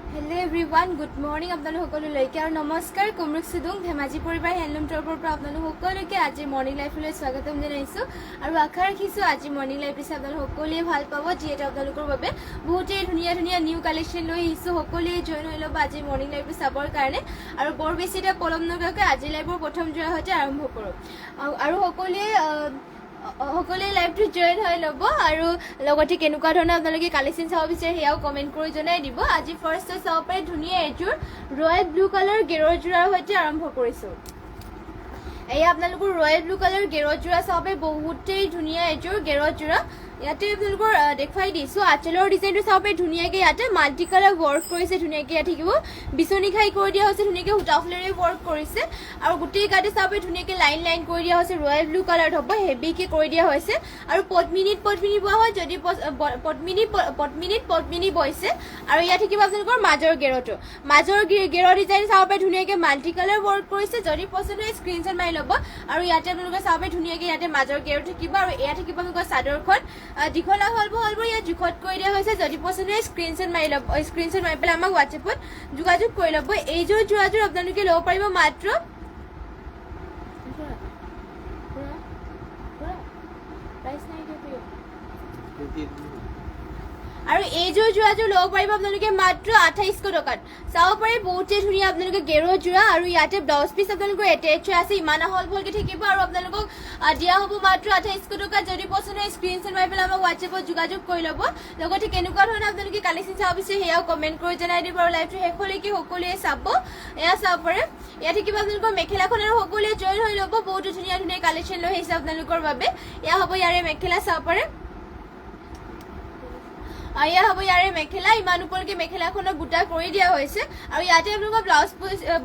Hello everyone, good morning আপোনালোক সকলোলৈকে আৰু নমস্কাৰ কুমৰুক সুদুং ধেমাজি পৰিবাৰ হেণ্ডলুম টৰপৰ পৰা আপোনালোক সকলোকে আজি মৰ্নিং লাইফলৈ স্বাগতম জনাইছো আৰু আশা ৰাখিছো আজি মৰ্নিং লাইফ পিছে আপোনালোক সকলোৱে ভাল পাব যিহেতু আপোনালোকৰ বাবে বহুতেই ধুনীয়া ধুনীয়া নিউ কালেকশ্যন লৈ আহিছো সকলোৱে জইন হৈ ল'ব আজি মৰ্নিং লাইফ চাবৰ কাৰণে আৰু বৰ বেছি এটা পলম নকৰাকৈ আজি লাইফৰ প্ৰথম যোৱাৰ সৈতে আৰম্ভ কৰোঁ আৰু সকলোৱে লাইভটো জইন হৈ ল'ব আৰু লগতে কেনেকুৱা ধৰণৰ আপোনালোকে কালেকশ্যন চাব বিচাৰে সেয়াও কমেণ্ট কৰি জনাই দিব আজি ফাৰ্ষ্ট চাব পাৰে ধুনীয়া এযোৰ ৰয়েল ব্লু কালাৰ গেৰৰ যোৰাৰ সৈতে আৰম্ভ কৰিছোঁ এয়া আপোনালোকৰ ৰয়েল ব্লু কালাৰ গেৰৰ যোৰা চাব পাৰে বহুতেই ধুনীয়া এযোৰ গেৰৰ যোৰা ইয়াতে আপোনালোকৰ দেখুৱাই দিছোঁ আঁচলৰ ডিজাইনটো চাব পাৰে ধুনীয়াকৈ ইয়াতে মাল্টি কালাৰ ৱৰ্ক কৰিছে ধুনীয়াকৈ ইয়াত থাকিব বিচনী খাই কৰি দিয়া হৈছে ধুনীয়াকৈ সূতা ফুলেৰে ৱৰ্ক কৰিছে আৰু গোটেই গাতে চাব পাৰে ধুনীয়াকৈ লাইন লাইন কৰি দিয়া হৈছে ৰয়েল ব্লু কালাৰত হ'ব হেভিকৈ কৰি দিয়া হৈছে আৰু পদ্মিনীত বোৱা হয় যদি পদ্মিনীত বৈছে আৰু ইয়াত থাকিব আপোনালোকৰ মাজৰ গেৰটো মাজৰ গেৰৰ ডিজাইন চাব পাৰে ধুনীয়াকৈ মাল্টি কালাৰ ৱৰ্ক কৰিছে যদি পচন্দ হয় স্ক্ৰীনশ্বট মাৰি ল'ব আৰু ইয়াতে আপোনালোকে চাব পাৰে ধুনীয়াকৈ ইয়াতে মাজৰ গেৰ থাকিব আৰু এয়া থাকিব আপোনালোকৰ চাদৰখন দীঘলা হলব ইয়াত জোখত কৰি দিয়া হৈছে যদি পচন্দ হয় স্ক্ৰীনশ্বট মাৰি ল'ব স্ক্ৰীনশ্বট মাৰি পেলাই আমাক হোৱাটছএপত যোগাযোগ কৰি ল'ব এইযোৰ যোৰাযোৰ আপোনালোকে ল'ব পাৰিব মাত্ৰ আৰু এইযোৰ যোৰাযোৰ ল'ব পাৰিব আপোনালোকে মাত্ৰ 2800 টকাত চাব পাৰে বহুতেই ধুনীয়া আপোনালোকে গেৰৰ যোৰা আৰু ইয়াতে ব্লাউজ পিচ আপোনালোকৰ এটেচ আছে ইমান আহল বহলকৈ থাকিব আৰু আপোনালোকক দিয়া হ'ব মাত্ৰ 2800 টকাত যদি পচন্দ হয় স্ক্ৰীনশ্বট মাৰি পেলাই আমাক হোৱাটছএপত যোগাযোগ কৰি ল'ব লগতে কেনেকুৱা ধৰণৰ আপোনালোকে কালেকশ্যন চাব বিচাৰে সেয়াও কমেণ্ট কৰি জনাই দিব আৰু লাইভটো শেষলৈকে সকলোৱে চাব এয়া চাব পাৰে ইয়াত থাকিব আপোনালোকৰ মেখেলাখন আৰু সকলোৱে জইন হৈ ল'ব বহুতো ধুনীয়া ধুনীয়া কালেকশ্যন লৈ আহিছে আপোনালোকৰ বাবে এয়া হ'ব ইয়াৰে মেখেলা চাব পাৰে এয়া হ'ব ইয়াৰে মেখেলা ইমান ওপৰলৈকে মেখেলাখনক গোটা কৰি দিয়া হৈছে আৰু ইয়াতে আপোনালোকৰ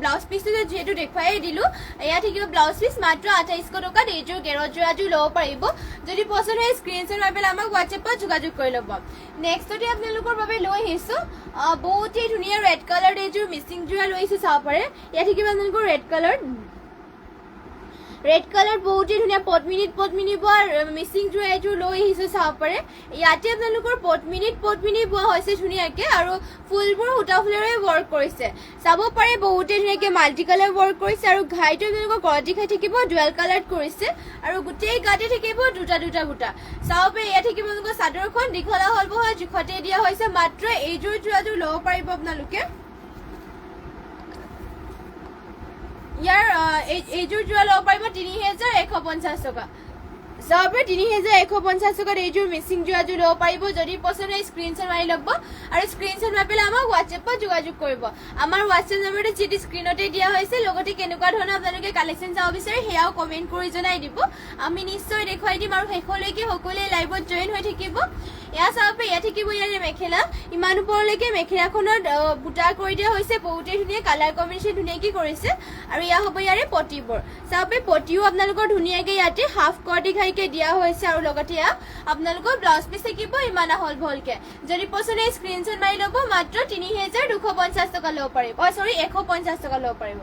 ব্লাউজ পিচটো যিহেতু দেখুৱাই দিলোঁ এয়া থাকিব ব্লাউজ পিচ মাত্ৰ 2800 টকাত এইযোৰ গেৰৰ যোৰাযোৰ ল'ব পাৰিব যদি পচন্দ হয় স্ক্ৰীনশ্বট মাৰি পেলাই আমাক হোৱাটছএপত যোগাযোগ কৰি ল'ব নেক্সটতে আপোনালোকৰ বাবে লৈ আহিছোঁ বহুতেই ধুনীয়া ৰেড কালাৰ এইযোৰ মিচিং যোৰা লৈ আহিছোঁ চাব পাৰে ইয়াত থাকিব আপোনালোকৰ ৰেড কালাৰ বহুতেই ধুনীয়া পদ্মিনীত বোৱা মিচিং যোৰা এইযোৰ লৈ আহিছোঁ চাব পাৰে ইয়াতে আপোনালোকৰ পদ্মিনী বোৱা হৈছে ধুনীয়াকৈ আৰু ফুলবোৰ সূতা ফুলেৰে ৱৰ্ক কৰিছে চাব পাৰে বহুতেই ধুনীয়াকৈ মাল্টি কালাৰ ৱৰ্ক কৰিছে আৰু ঘাইটো আপোনালোকৰ গৰতি খাই থাকিব ডুৱেল কালাৰত কৰিছে আৰু গোটেই গাতে থাকিব দুটা বুটা চাব পাৰে ইয়াত থাকিব আপোনালোকৰ চাদৰখন দীঘলা হলব হয় জোখতে দিয়া হৈছে মাত্ৰ এইযোৰ যোৰাযোৰ ল'ব পাৰিব আপোনালোকে ইয়াৰ এইযোৰ যোৰা ল'ব পাৰিব 3150 টকা চাব পাৰে 3150 টকাত এইযোৰ মিচিং যোৰাযোৰ ল'ব পাৰিব যদি পচন্দ হয় স্ক্ৰীনশ্বট মাৰি ল'ব আৰু স্ক্ৰীনশ্বট মাৰি পেলাই আমাক হোৱাটছএপত যোগাযোগ কৰিব আমাৰ হোৱাটছএপ নম্বৰটো যিটো স্ক্ৰীনতে দিয়া হৈছে লগতে কেনেকুৱা ধৰণৰ আপোনালোকে কালেকশ্যন চাব বিচাৰে সেয়াও কমেণ্ট কৰি জনাই দিব আমি নিশ্চয় দেখুৱাই দিম আৰু শেষলৈকে সকলোৱে লাইভত জইন হৈ থাকিব এয়া চাব পাৰে ইয়াত থাকিব ইয়াৰে মেখেলা ইমান ওপৰলৈকে মেখেলাখনত বুটা কৰি দিয়া হৈছে বহুতেই ধুনীয়া কালাৰ কম্বিনেশ্যন ধুনীয়াকৈ কৰিছে আৰু এয়া হ'ব ইয়াৰে পটিবোৰ চাব পাৰে পটিও আপোনালোকৰ ধুনীয়াকৈ ইয়াতে হাফ কৰ্টি ঘাইকৈ দিয়া হৈছে আৰু লগতে এয়া আপোনালোকৰ ব্লাউজ পিচ থাকিব ইমান আহল বহলকৈ যদি পচন্দ হয় স্ক্ৰীনশ্বট মাৰি ল'ব মাত্ৰ 3250 টকা ল'ব পাৰিব 150 টকা ল'ব পাৰিব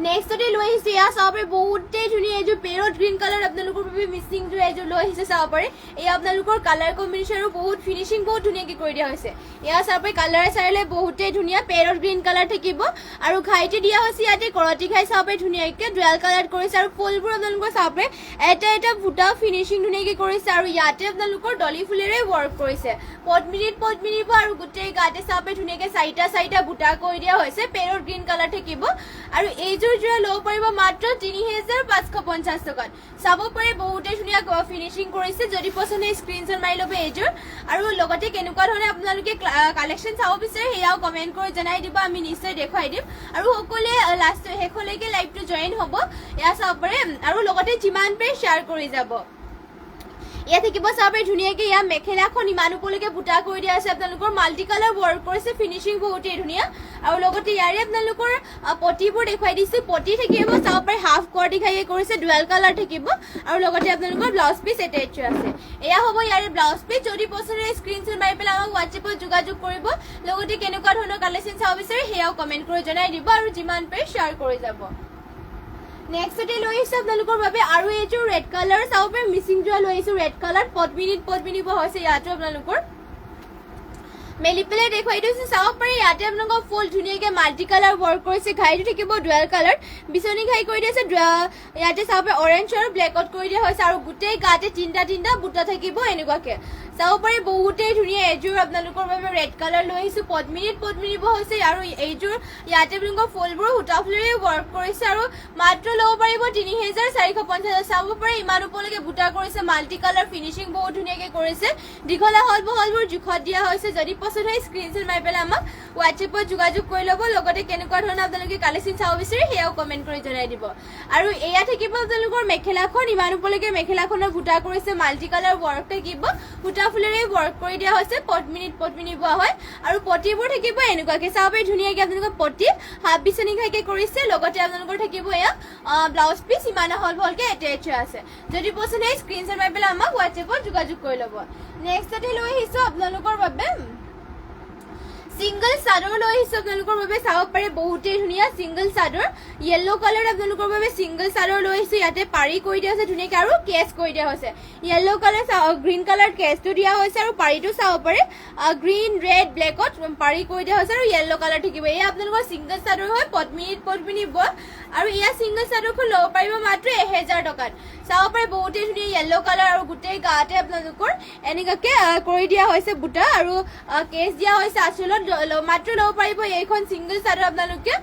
নেক্সটতে লৈ আহিছে এয়া চাব পাৰে বহুতেই ধুনীয়া এইযোৰ পেৰট গ্ৰীণ কালাৰ আপোনালোকৰ বাবে মিচিং যোৰা এইযোৰ লৈ আহিছে চাব পাৰে এয়া আপোনালোকৰ কালাৰ কম্বিনেশ্যন আৰু বহুত ফিনিচিং বহুত ধুনীয়াকৈ কৰি দিয়া হৈছে এয়া চাব পাৰে কালাৰে চাৰিলে বহুতেই ধুনীয়া পেৰট গ্ৰীণ কালাৰ থাকিব আৰু ঘাইতে দিয়া হৈছে ইয়াতে কৰতি ঘাই চাব পাৰে ধুনীয়াকৈ ডুৱেল কালাৰত কৰিছে আৰু ফুলবোৰ আপোনালোকৰ চাব পাৰে এটা বুটা ফিনিচিং ধুনীয়াকৈ কৰিছে আৰু ইয়াতে আপোনালোকৰ ডলি ফুলেৰে ৱৰ্ক কৰিছে পদ্মিনীত আৰু গোটেই গাতে চাব পাৰে ধুনীয়াকৈ চাৰিটা বুটা কৰি দিয়া হৈছে পেৰট গ্ৰীণ কালাৰ থাকিব আৰু এইযোৰ যোৰা ল'ব পাৰিব মাত্ৰ 3550 টকাত চাব পাৰে বহুতেই ধুনীয়া ফিনিচিং কৰিছে যদি পচন্দ হয় স্ক্ৰীনশ্বট মাৰি ল'ব এইযোৰ আৰু লগতে কেনেকুৱা ধৰণে আপোনালোকে কালেকশ্যন চাব বিচাৰে সেয়াও কমেণ্ট কৰি জনাই দিব আমি নিশ্চয় দেখুৱাই দিম আৰু সকলোৱে শেষলৈকে লাইভটো জইন হ'ব এয়া চাব পাৰে আৰু লগতে যিমান পাৰে শ্বেয়াৰ কৰি যাব ইয়াত থাকিব চাব পাৰে ধুনীয়াকৈ ইয়াৰ মেখেলাখন ইমান ওপৰলৈকে বুটা কৰি দিয়া আছে আপোনালোকৰ মাল্টি কালাৰ ৱৰ্ক কৰিছে ফিনিচিং বহুতেই ধুনীয়া আৰু লগতে ইয়াৰে আপোনালোকৰ পটিবোৰ দেখুৱাই দিছোঁ পটি থাকিব চাব পাৰে হাফ কৰ্টি ঘাইয়ে কৰিছে ডুৱেল কালাৰ থাকিব আৰু লগতে আপোনালোকৰ ব্লাউজ পিচ এটেচ আছে এয়া হ'ব ইয়াৰে ব্লাউজ পিচ যদি পচন্দ হয় স্ক্ৰীনশ্বট মাৰি পেলাই আমাক হোৱাটছএপত যোগাযোগ কৰিব লগতে কেনেকুৱা ধৰণৰ কালেকশ্যন চাব বিচাৰে সেয়াও কমেণ্ট কৰি জনাই দিব আৰু যিমান পাৰে শ্বেয়াৰ কৰি যাব নেক্সটতে লৈ আহিছোঁ আপোনালোকৰ বাবে আৰু এইযোৰ ৰেড কালাৰ চাব পাৰে মিচিং যোৰা লৈ আহিছোঁ ৰেড কালাৰ পদ্মিনীত বোৱা হৈছে ইয়াতো আপোনালোকৰ মেলি পেলাই দেখুৱাই দিছো চাব পাৰি ইয়াতে আপোনালোকৰ ফুল ধুনীয়াকৈ মাল্টি কালাৰ ৱৰ্ক কৰিছে ঘাইটো থাকিব ডুৱেল কালাৰ বিচনী ঘাই কৰি দিছে ইয়াতে চাব পাৰি অৰেঞ্জ আৰু ব্লেকত কৰি দিয়া হৈছে আৰু গোটেই গাতে তিনিটা বুটা থাকিব এনেকুৱাকে চাব পাৰি বহুতেই ধুনীয়া এযোৰ আপোনালোকৰ বাবে ৰেড কালাৰ লৈ আহিছো পদ্মিনীত হৈছে আৰু এইযোৰ ইয়াতে আপোনালোকৰ ফুলবোৰ সূতা ফুলেৰে ৱৰ্ক কৰিছে আৰু মাত্ৰ ল'ব পাৰিব ৩,৪50 চাব পাৰি ইমান ওপৰলৈকে বুটা কৰিছে মাল্টি কালাৰ ফিনিচিং বহুত ধুনীয়াকৈ কৰিছে দীঘলা হল বহলবোৰ জোখত দিয়া হৈছে যদি পছন্দ হয় স্ক্ৰীনশ্বট মাৰি পেলাই আমাক হোৱাটছএপত যোগাযোগ কৰি ল'ব লগতে কেনেকুৱা ধৰণৰ আপোনালোকে কালেকশ্যন চাব বিচাৰে সেয়াও কমেণ্ট কৰি জনাই দিব আৰু এয়া থাকিব আপোনালোকৰ মেখেলাখন ইমান ওপৰলৈকে মেখেলাখনৰ বুটা কৰিছে মাল্টি কালাৰ ৱৰ্ক থাকিব সূতা ফুলেৰে ৱৰ্ক কৰি দিয়া হৈছে পদ্মিনী বোৱা হয় আৰু পটিবোৰ থাকিব এনেকুৱাকৈ চাব পাৰি ধুনীয়াকৈ আপোনালোকৰ পটি হাফ বিচনী ঘাইকৈ কৰিছে লগতে আপোনালোকৰ থাকিব এয়া ব্লাউজ পিচ ইমান হল বহলকৈ এটেচ হৈ আছে যদি পছন্দ হয় স্ক্ৰীনশ্বট মাৰি পেলাই আমাক হোৱাটছএপত যোগাযোগ কৰি ল'ব নেক্সটতে লৈ আহিছো আপোনালোকৰ বাবে সিঙ্গল চাদৰ লৈ আহিছো আপোনালোকৰ বাবে চাব পাৰে বহুতেই ধুনীয়া সিঙ্গল চাদৰ ইয়েলো কালাৰ আপোনালোকৰ বাবে সিঙ্গল চাদৰ লৈ আহিছো ইয়াতে পাৰি কৰি দিয়া হৈছে ধুনীয়াকৈ আৰু কেছ কৰি দিয়া হৈছে ইয়েলো কালাৰ গ্ৰীণ কালাৰ কেছটো দিয়া হৈছে আৰু পাৰিটো চাব পাৰে গ্ৰীণ ৰেড ব্লেকত পাৰি কৰি দিয়া হৈছে আৰু ইয়েলো কালাৰ থাকিব এয়া আপোনালোকৰ সিঙ্গল চাদৰ হয় পদ্মিনী বোৱা আৰু এয়া সিঙ্গল চাদৰখন ল'ব পাৰিব মাত্ৰ 1000 টকাত চাব পাৰে বহুতেই ধুনীয়া ইয়েলো কালাৰ আৰু গোটেই গাতে আপোনালোকৰ এনেকুৱাকৈ কৰি দিয়া হৈছে বুটা আৰু কেছ দিয়া হৈছে আচলত মাত্ৰ ল'ব পাৰিব এইখন সিঙ্গল চাদৰ আপোনালোকে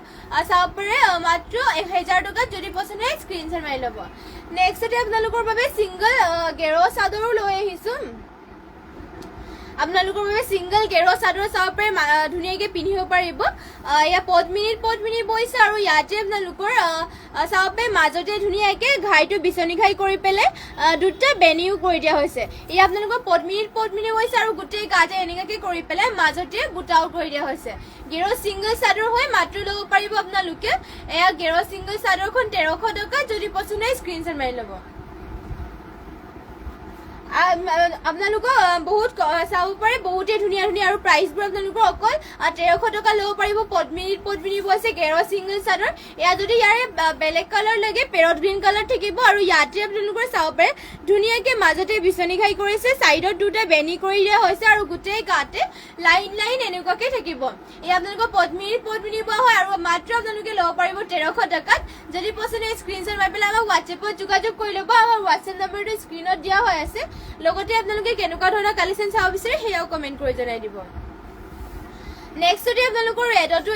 চাব পাৰে মাত্ৰ 1000 টকাত যদি পছন্দ হয় স্ক্ৰীনশ্বট মাৰি ল'ব নেক্সটতে আপোনালোকৰ বাবে সিঙ্গল গেৰ চাদৰো লৈ আহিছো আপোনালোকৰ বাবে সিঙ্গল গেৰ চাদৰ চাব পাৰে ধুনীয়াকৈ পিন্ধিব পাৰিব এয়া পদ্মিনী বৈছে আৰু ইয়াতে আপোনালোকৰ চাব পাৰে মাজতে ধুনীয়াকৈ ঘাইটো বিচনী ঘাই কৰি পেলাই দুটা বেনিও কৰি দিয়া হৈছে এয়া আপোনালোকৰ পদ্মিনী বৈছে আৰু গোটেই গাতে এনেকুৱাকৈ কৰি পেলাই মাজতে বুটাও কৰি দিয়া হৈছে গেৰ সিঙ্গল চাদৰ হয় মাত্ৰ ল'ব পাৰিব আপোনালোকে এয়া গেৰ সিঙ্গল চাদৰখন 1300 টকা যদি পছন্দ হয় স্ক্ৰীনশ্বট মাৰি ল'ব আপোনালোকৰ বহুত চাব পাৰে বহুতেই ধুনীয়া আৰু প্ৰাইচবোৰ আপোনালোকৰ অকল 1300 টকা ল'ব পাৰিব পদ্মিনী বৈছে গেৰ সিঙ্গল চাদৰ এয়া যদি ইয়াৰে বেলেগ কালাৰ লাগে পেৰট গ্ৰীণ কালাৰ থাকিব আৰু ইয়াতে আপোনালোকৰ চাব পাৰে ধুনীয়াকৈ মাজতে বিচনী ঘাই কৰিছে চাইডত দুটা বেনি কৰি দিয়া হৈছে আৰু গোটেই গাতে লাইন এনেকুৱাকৈ থাকিব এয়া আপোনালোকৰ পদ্মিনী বোৱা হয় আৰু মাত্ৰ আপোনালোকে ল'ব পাৰিব 1300 টকাত যদি পছন্দ হয় স্ক্ৰীনশ্বট মাৰি পেলাই আমাক হোৱাটছএপত যোগাযোগ কৰি ল'ব আমাৰ হোৱাটছএপ নম্বৰটো স্ক্ৰীনত দিয়া হৈ আছে লগতে আপোনালোকে কেনেকুৱা ধৰণৰ কালেকশ্যন চাব বিচাৰে সেয়াও কমেণ্ট কৰি জনাই দিব নেক্সটতে আপোনালোকৰ ৰেডটো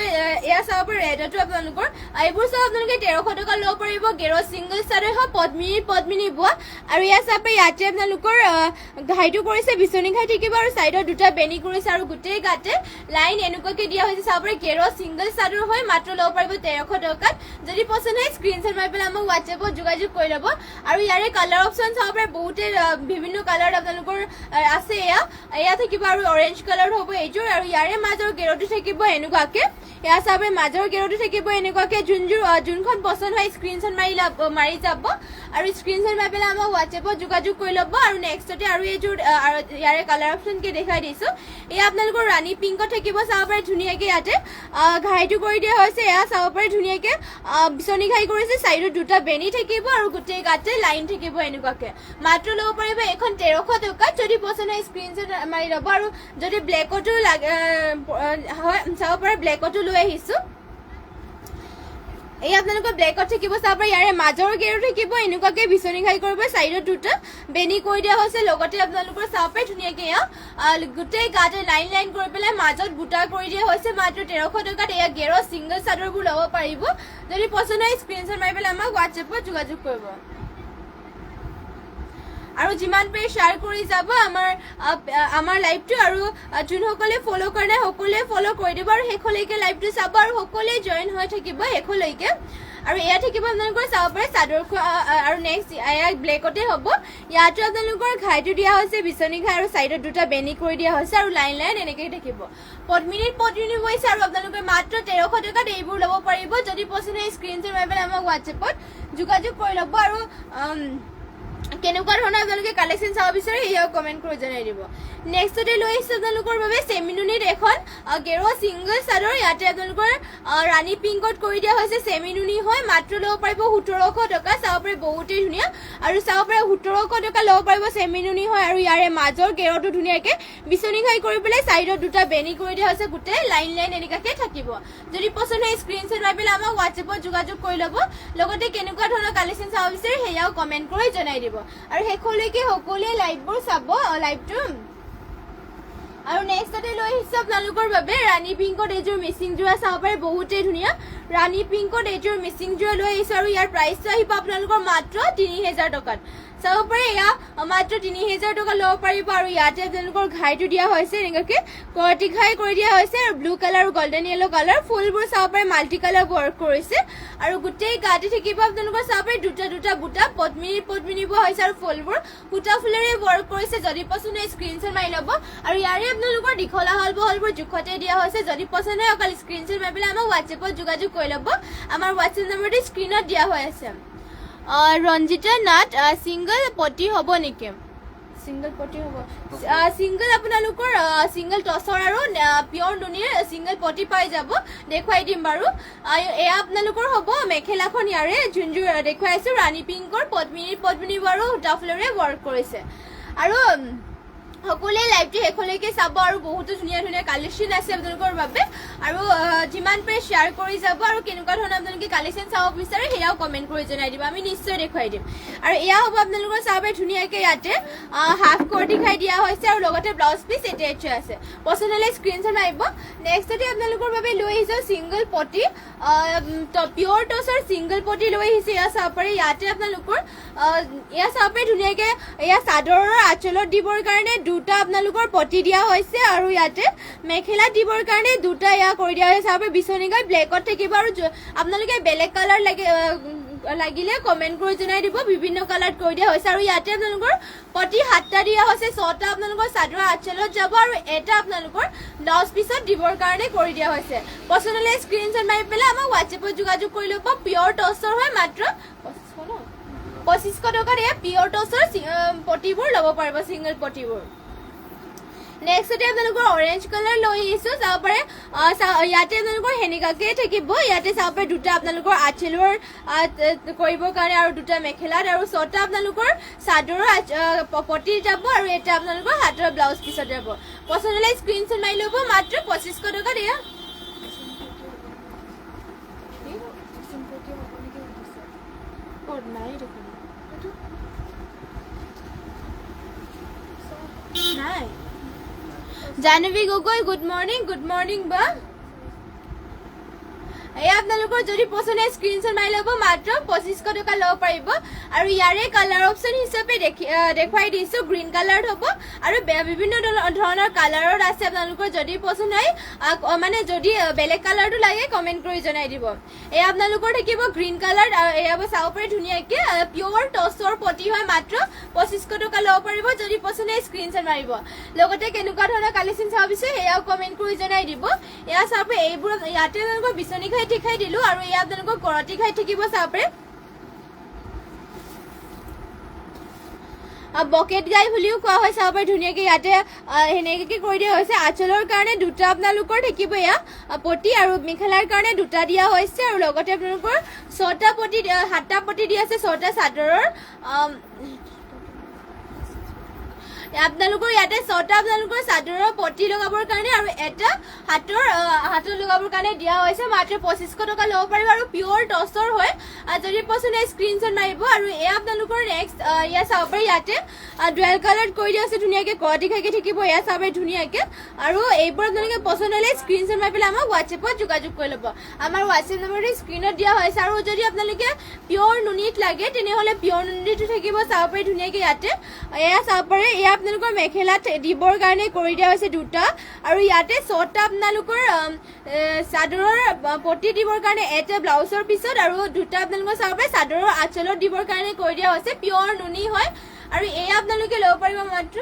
এয়া চাব পাৰে ৰেডটো আপোনালোকৰ এইবোৰ চাব আপোনালোকে 1300 টকা ল'ব পাৰিব গেৰ সিঙ্গল চাদৰ হয় পদ্মিনী বোৱা আৰু এয়া চাব পাৰে ইয়াতে আপোনালোকৰ ঘাইটো কৰিছে বিচনী ঘাই থাকিব আৰু চাইডত দুটা বেনি কৰিছে আৰু গোটেই গাতে লাইন এনেকুৱাকৈ দিয়া হৈছে চাব পাৰে গেৰ সিঙ্গল চাদৰ হয় মাত্ৰ ল'ব পাৰিব 1300 টকাত যদি পছন্দ হয় স্ক্ৰীনশ্বট মাৰি পেলাই আমাক হোৱাটছএপত যোগাযোগ কৰি ল'ব আৰু ইয়াৰে কালাৰ অপশ্যন চাব পাৰে বহুতে বিভিন্ন কালাৰ আপোনালোকৰ আছে এয়া থাকিব আৰু অৰেঞ্জ কালাৰ হ'ব এইযোৰ আৰু ইয়াৰে মাজৰ গেৰটো থাকিব এনেকুৱাকৈ এয়া চাব মাজৰ গেৰটো থাকিব এনেকুৱাকৈ যোনখন পছন্দ হয় স্ক্ৰীনশ্বট মাৰি যাব আৰু স্ক্ৰীনশ্বট মাৰি পেলাই আমাক হোৱাটছএপত যোগাযোগ কৰি ল'ব আৰু নেক্সটতে আৰু এইযোৰ ইয়াৰে কালাৰ অপশ্যনকৈ দেখাই দিছোঁ এয়া আপোনালোকৰ ৰাণী পিংকত থাকিব চাব পাৰে ধুনীয়াকৈ ইয়াতে ঘাইটো কৰি দিয়া হৈছে এয়া চাব পাৰে ধুনীয়াকৈ বিচনী ঘাই কৰিছে চাইডত দুটা বেনি থাকিব আৰু গোটেই গাতে লাইন থাকিব এনেকুৱাকৈ মাত্ৰ ল'ব পাৰিব এইখন 1300 টকাত যদি পছন্দ হয় স্ক্ৰীনশ্বট মাৰি ল'ব আৰু যদি ব্লেকতো হয় চাব পাৰে ব্লেকতো লৈ আহিছোঁ এই আপোনালোকৰ ব্লেকত থাকিব চাব পাৰে ইয়াৰে মাজৰ গেৰো থাকিব এনেকুৱাকৈ বিচনী ঘাই কৰিব চাইডত দুটা বেনি কৰি দিয়া হৈছে লগতে আপোনালোকৰ চাব পাৰে ধুনীয়াকৈ গোটেই গাতে লাইন কৰি পেলাই মাজত বুটা কৰি দিয়া হৈছে মাত্ৰ 1300 টকাত এয়া গেৰ সিঙ্গল চাদৰবোৰ ল'ব পাৰিব যদি পছন্দ হয় স্ক্ৰীনশ্বট মাৰি পেলাই আমাক হোৱাটছএপত যোগাযোগ কৰিব আৰু যিমান পাৰে শ্বেয়াৰ কৰি যাব আমাৰ লাইভটো আৰু যোনসকলে ফ'ল' কৰা নাই সকলোৱে ফ'ল' কৰি দিব আৰু শেষলৈকে লাইভটো চাব আৰু সকলোৱে জইন হৈ থাকিব শেষলৈকে আৰু এয়া থাকিব আপোনালোকৰ চাব পাৰে চাদৰখন আৰু নেক্সট এয়া ব্লেকতে হ'ব ইয়াতো আপোনালোকৰ ঘাইটো দিয়া হৈছে বিচনী ঘাই আৰু চাইডত দুটা বেনি কৰি দিয়া হৈছে আৰু লাইন এনেকৈ থাকিব পদ্মিনী বৈছে আৰু আপোনালোকে মাত্ৰ 1300 টকাত এইবোৰ ল'ব পাৰিব যদি পছন্দ হয় স্ক্ৰীনশ্বট মাৰি পেলাই আমাক হোৱাটছএপত যোগাযোগ কৰি ল'ব আৰু কেনেকুৱা ধৰণৰ আপোনালোকে কালেকশ্যন চাব বিচাৰে সেয়াও কমেণ্ট কৰি জনাই দিব নেক্সটতে লৈ আহিছোঁ আপোনালোকৰ বাবে চেমিনুনিত এখন গেৰুৱা ছিংগল চাদৰ ইয়াতে আপোনালোকৰ ৰাণী পিংকত কৰি দিয়া হৈছে চেমি নুনি হয় মাত্ৰ ল'ব পাৰিব 1700 টকা চাব পাৰে বহুতেই ধুনীয়া আৰু চাব পাৰে 1700 টকা ল'ব পাৰিব চেমি নুনি হয় আৰু ইয়াৰে মাজৰ গেৰটো ধুনীয়াকৈ বিচনী খাই কৰি পেলাই চাইডত দুটা বেনি কৰি দিয়া হৈছে গোটেই লাইন লাইন এনেকুৱাকৈ থাকিব যদি পচন্দ হয় স্ক্ৰীনশ্বট মাৰি পেলাই আমাক হোৱাটছএপত যোগাযোগ কৰি ল'ব লগতে কেনেকুৱা ধৰণৰ কালেকশ্যন চাব বিচাৰে সেয়াও কমেণ্ট কৰি জনাই দিব আৰু শেষলৈকে সকলোৱে লাইভবোৰ চাব লাইভটো আৰু নেক্সটতে লৈ আহিছো আপোনালোকৰ বাবে ৰাণী পিংকত এইযোৰ মিচিং যোৰা চাব পাৰে বহুতেই ধুনীয়া ৰাণী পিংকত এইযোৰ মিচিং যোৰা লৈ আহিছো আৰু ইয়াৰ প্ৰাইচটো আহিব আপোনালোকৰ মাত্ৰ 3000 টকাত চাব পাৰে এয়া মাত্ৰ 3000 টকা ল'ব পাৰিব আৰু ইয়াতে আপোনালোকৰ ঘাইটো দিয়া হৈছে এনেকুৱাকৈ কৰটি ঘাই কৰি দিয়া হৈছে আৰু ব্লু কালাৰ আৰু গল্ডেন য়েলো কালাৰ ফুলবোৰ চাব পাৰে মাল্টি কালাৰ ৱৰ্ক কৰিছে আৰু গোটেই গাতে থাকিব আপোনালোকৰ চাব পাৰে দুটা দুটা বুটা পদ্মিনী বোৱা হৈছে আৰু ফুলবোৰ সূতা ফুলেৰে ৱৰ্ক কৰিছে যদি পচন্দ হয় স্ক্ৰীনশ্বট মাৰি ল'ব আৰু ইয়াৰে আপোনালোকৰ দীঘলা হল বহলবোৰ জোখতে দিয়া হৈছে যদি পচন্দ হয় অকল স্ক্ৰীনশ্বট মাৰি পেলাই আমাক হোৱাটছএপত যোগাযোগ কৰি ল'ব আমাৰ হোৱাটছএপ নম্বৰটো স্ক্ৰীনত দিয়া হৈ আছে ৰঞ্জিতা নাট সিংগল পটি হ'ব নেকি সিংগল পটি হ'ব সিংগল আপোনালোকৰ সিংগল টছৰ আৰু পিয়ৰ নুনিৰ সিংগল পটি পাই যাব দেখুৱাই দিম বাৰু এয়া আপোনালোকৰ হ'ব মেখেলাখন ইয়াৰে যোনযোৰ দেখুৱাইছো ৰাণী পিংকৰ পদ্মিনী বাৰু সূতাফুলেৰে ৱৰ্ক কৰিছে আৰু সকলোৱে লাইভটো শেষলৈকে চাব আৰু বহুতো ধুনীয়া ধুনীয়া কালেকশ্যন আছে আপোনালোকৰ বাবে আৰু যিমান পাৰে শ্বেয়াৰ কৰি যাব আৰু কেনেকুৱা ধৰণৰ আপোনালোকে কালেকশ্যন চাব বিচাৰে সেয়াও কমেণ্ট কৰি জনাই দিব আমি নিশ্চয় দেখুৱাই দিম আৰু এয়া হ'ব আপোনালোকৰ চাব পাৰে ধুনীয়াকৈ ইয়াতে হাফ কৰ্টি খাই দিয়া হৈছে আৰু লগতে ব্লাউজ পিচ এটেচ আছে পচন্দ হ'লে স্ক্ৰীনশ্বট মাৰিব নেক্সটতে আপোনালোকৰ বাবে লৈ আহিছোঁ ছিংগল পটি পিয়ৰ টছৰ ছিংগল পটি লৈ আহিছে এয়া চাব পাৰে ইয়াতে আপোনালোকৰ এয়া চাব পাৰে ধুনীয়াকৈ এয়া চাদৰৰ আঁচলত দিবৰ কাৰণে দুটা আপোনালোকৰ পটি দিয়া হৈছে আৰু ইয়াতে মেখেলা দিবৰ কাৰণে দুটা এয়া কৰি দিয়া হৈছে চাব পাৰে বিচনীগাই ব্লেকত থাকিব আৰু আপোনালোকে বেলেগ কালাৰ লাগিলে কমেণ্ট কৰি জনাই দিব বিভিন্ন কালাৰত কৰি দিয়া হৈছে আৰু ইয়াতে আপোনালোকৰ পটি 7টা দিয়া হৈছে 6টা আপোনালোকৰ চাদৰৰ আঁচলত যাব আৰু এটা আপোনালোকৰ ব্লাউজ পিছত দিবৰ কাৰণে কৰি দিয়া হৈছে পচন্দ হ'লে স্ক্ৰীনশ্বট মাৰি পেলাই আমাক হোৱাটছএপত যোগাযোগ কৰি ল'ব পিয়ৰ টছৰ হয় মাত্ৰ 2500 টকাত এয়া পিয়ৰ টছৰ পটিবোৰ ল'ব পাৰিব ছিংগল পটিবোৰ নেক্সটতে আপোনালোকৰ অৰেঞ্জ কালাৰ লৈ আহিছোঁ চাব পাৰে ইয়াতে আপোনালোকৰ সেনেকুৱাকৈ থাকিব ইয়াতে চাব পাৰে দুটা আপোনালোকৰ আঁচলৰ কৰিবৰ কাৰণে আৰু দুটা মেখেলাত আৰু 6টা আপোনালোকৰ চাদৰৰ পটি যাব আৰু এটা আপোনালোকৰ হাতৰ ব্লাউজ পিছত যাব পচন্দ হ'লে স্ক্ৰীনশ্বট মাৰি ল'ব মাত্ৰ 2500 টকাত এয়া নাই জাহ্নৱী গগৈ গুড মৰ্ণিং বা এয়া আপোনালোকৰ যদি পচন্দ হয় স্ক্ৰীনশ্বট মাৰি ল'ব মাত্ৰ 2500 টকা ল'ব পাৰিব আৰু ইয়াৰে কালাৰ অপশ্যন হিচাপে দেখুৱাই দিছোঁ গ্ৰীণ কালাৰত হ'ব আৰু বিভিন্ন ধৰণৰ কালাৰত আছে আপোনালোকৰ যদি পচন্দ হয় মানে যদি বেলেগ কালাৰটো লাগে কমেণ্ট কৰি জনাই দিব এয়া আপোনালোকৰ থাকিব গ্ৰীণ কালাৰ এয়া চাব পাৰে ধুনীয়াকৈ পিয়ৰ টছৰ পটি হয় মাত্ৰ 2500 টকা ল'ব পাৰিব যদি পচন্দ হয় স্ক্ৰীনশ্বট মাৰিব লগতে কেনেকুৱা ধৰণৰ কালেকশ্যন চাব বিচাৰে সেয়াও কমেণ্ট কৰি জনাই দিব এয়া চাব পাৰে এইবোৰ ইয়াতে আপোনালোকৰ বিচনী খাই খাই দিলোঁ আৰু এয়া আপোনালোকৰ কৰটি খাই থাকিব চাব পাৰে বকেট গাই বুলিও কোৱা হয় চাব পাৰে ধুনীয়াকৈ ইয়াতে সেনেকৈ কৰি দিয়া হৈছে আঁচলৰ কাৰণে দুটা আপোনালোকৰ থাকিব এয়া পটি আৰু মেখেলাৰ কাৰণে দুটা দিয়া হৈছে আৰু লগতে আপোনালোকৰ 7টা পটি দিয়া আছে 6টা চাদৰৰ আপোনালোকৰ ইয়াতে 6টা আপোনালোকৰ চাদৰৰ পটি লগাবৰ কাৰণে আৰু এটা হাতৰ লগাবৰ কাৰণে দিয়া হৈছে মাত্ৰ 2500 টকা ল'ব পাৰিব আৰু পিয়ৰ টছৰ হয় যদি পচন্দ হয় স্ক্ৰীনশ্বট মাৰিব আৰু এয়া আপোনালোকৰ নেক্সট এয়া চাব পাৰে ইয়াতে ডুৱেল কালাৰত কৰি দিয়া আছে ধুনীয়াকৈ কৰটি খাইকৈ থাকিব এয়া চাব পাৰে ধুনীয়াকৈ আৰু এইবোৰ আপোনালোকে পচন্দ হ'লে স্ক্ৰীনশ্বট মাৰি পেলাই আমাক হোৱাটছএপত যোগাযোগ কৰি ল'ব আমাৰ হোৱাটছএপ নম্বৰটো স্ক্ৰীনত দিয়া হৈছে আৰু যদি আপোনালোকে পিয়ৰ নুনিত লাগে তেনেহ'লে পিয়ৰ নুনিটো থাকিব চাব পাৰে ধুনীয়াকৈ ইয়াতে এয়া চাব পাৰে এয়া আপোনালোকৰ মেখেলাত দিবৰ কাৰণে কৰি দিয়া হৈছে দুটা আৰু ইয়াতে 6টা আপোনালোকৰ চাদৰৰ পটি দিবৰ কাৰণে এটা ব্লাউজৰ পিছত আৰু দুটা আপোনালোকৰ চাব পাৰে চাদৰৰ আঁচলত দিবৰ কাৰণে কৰি দিয়া হৈছে পিয়ৰ নুনি হয় আৰু এয়া আপোনালোকে ল'ব পাৰিব মাত্ৰ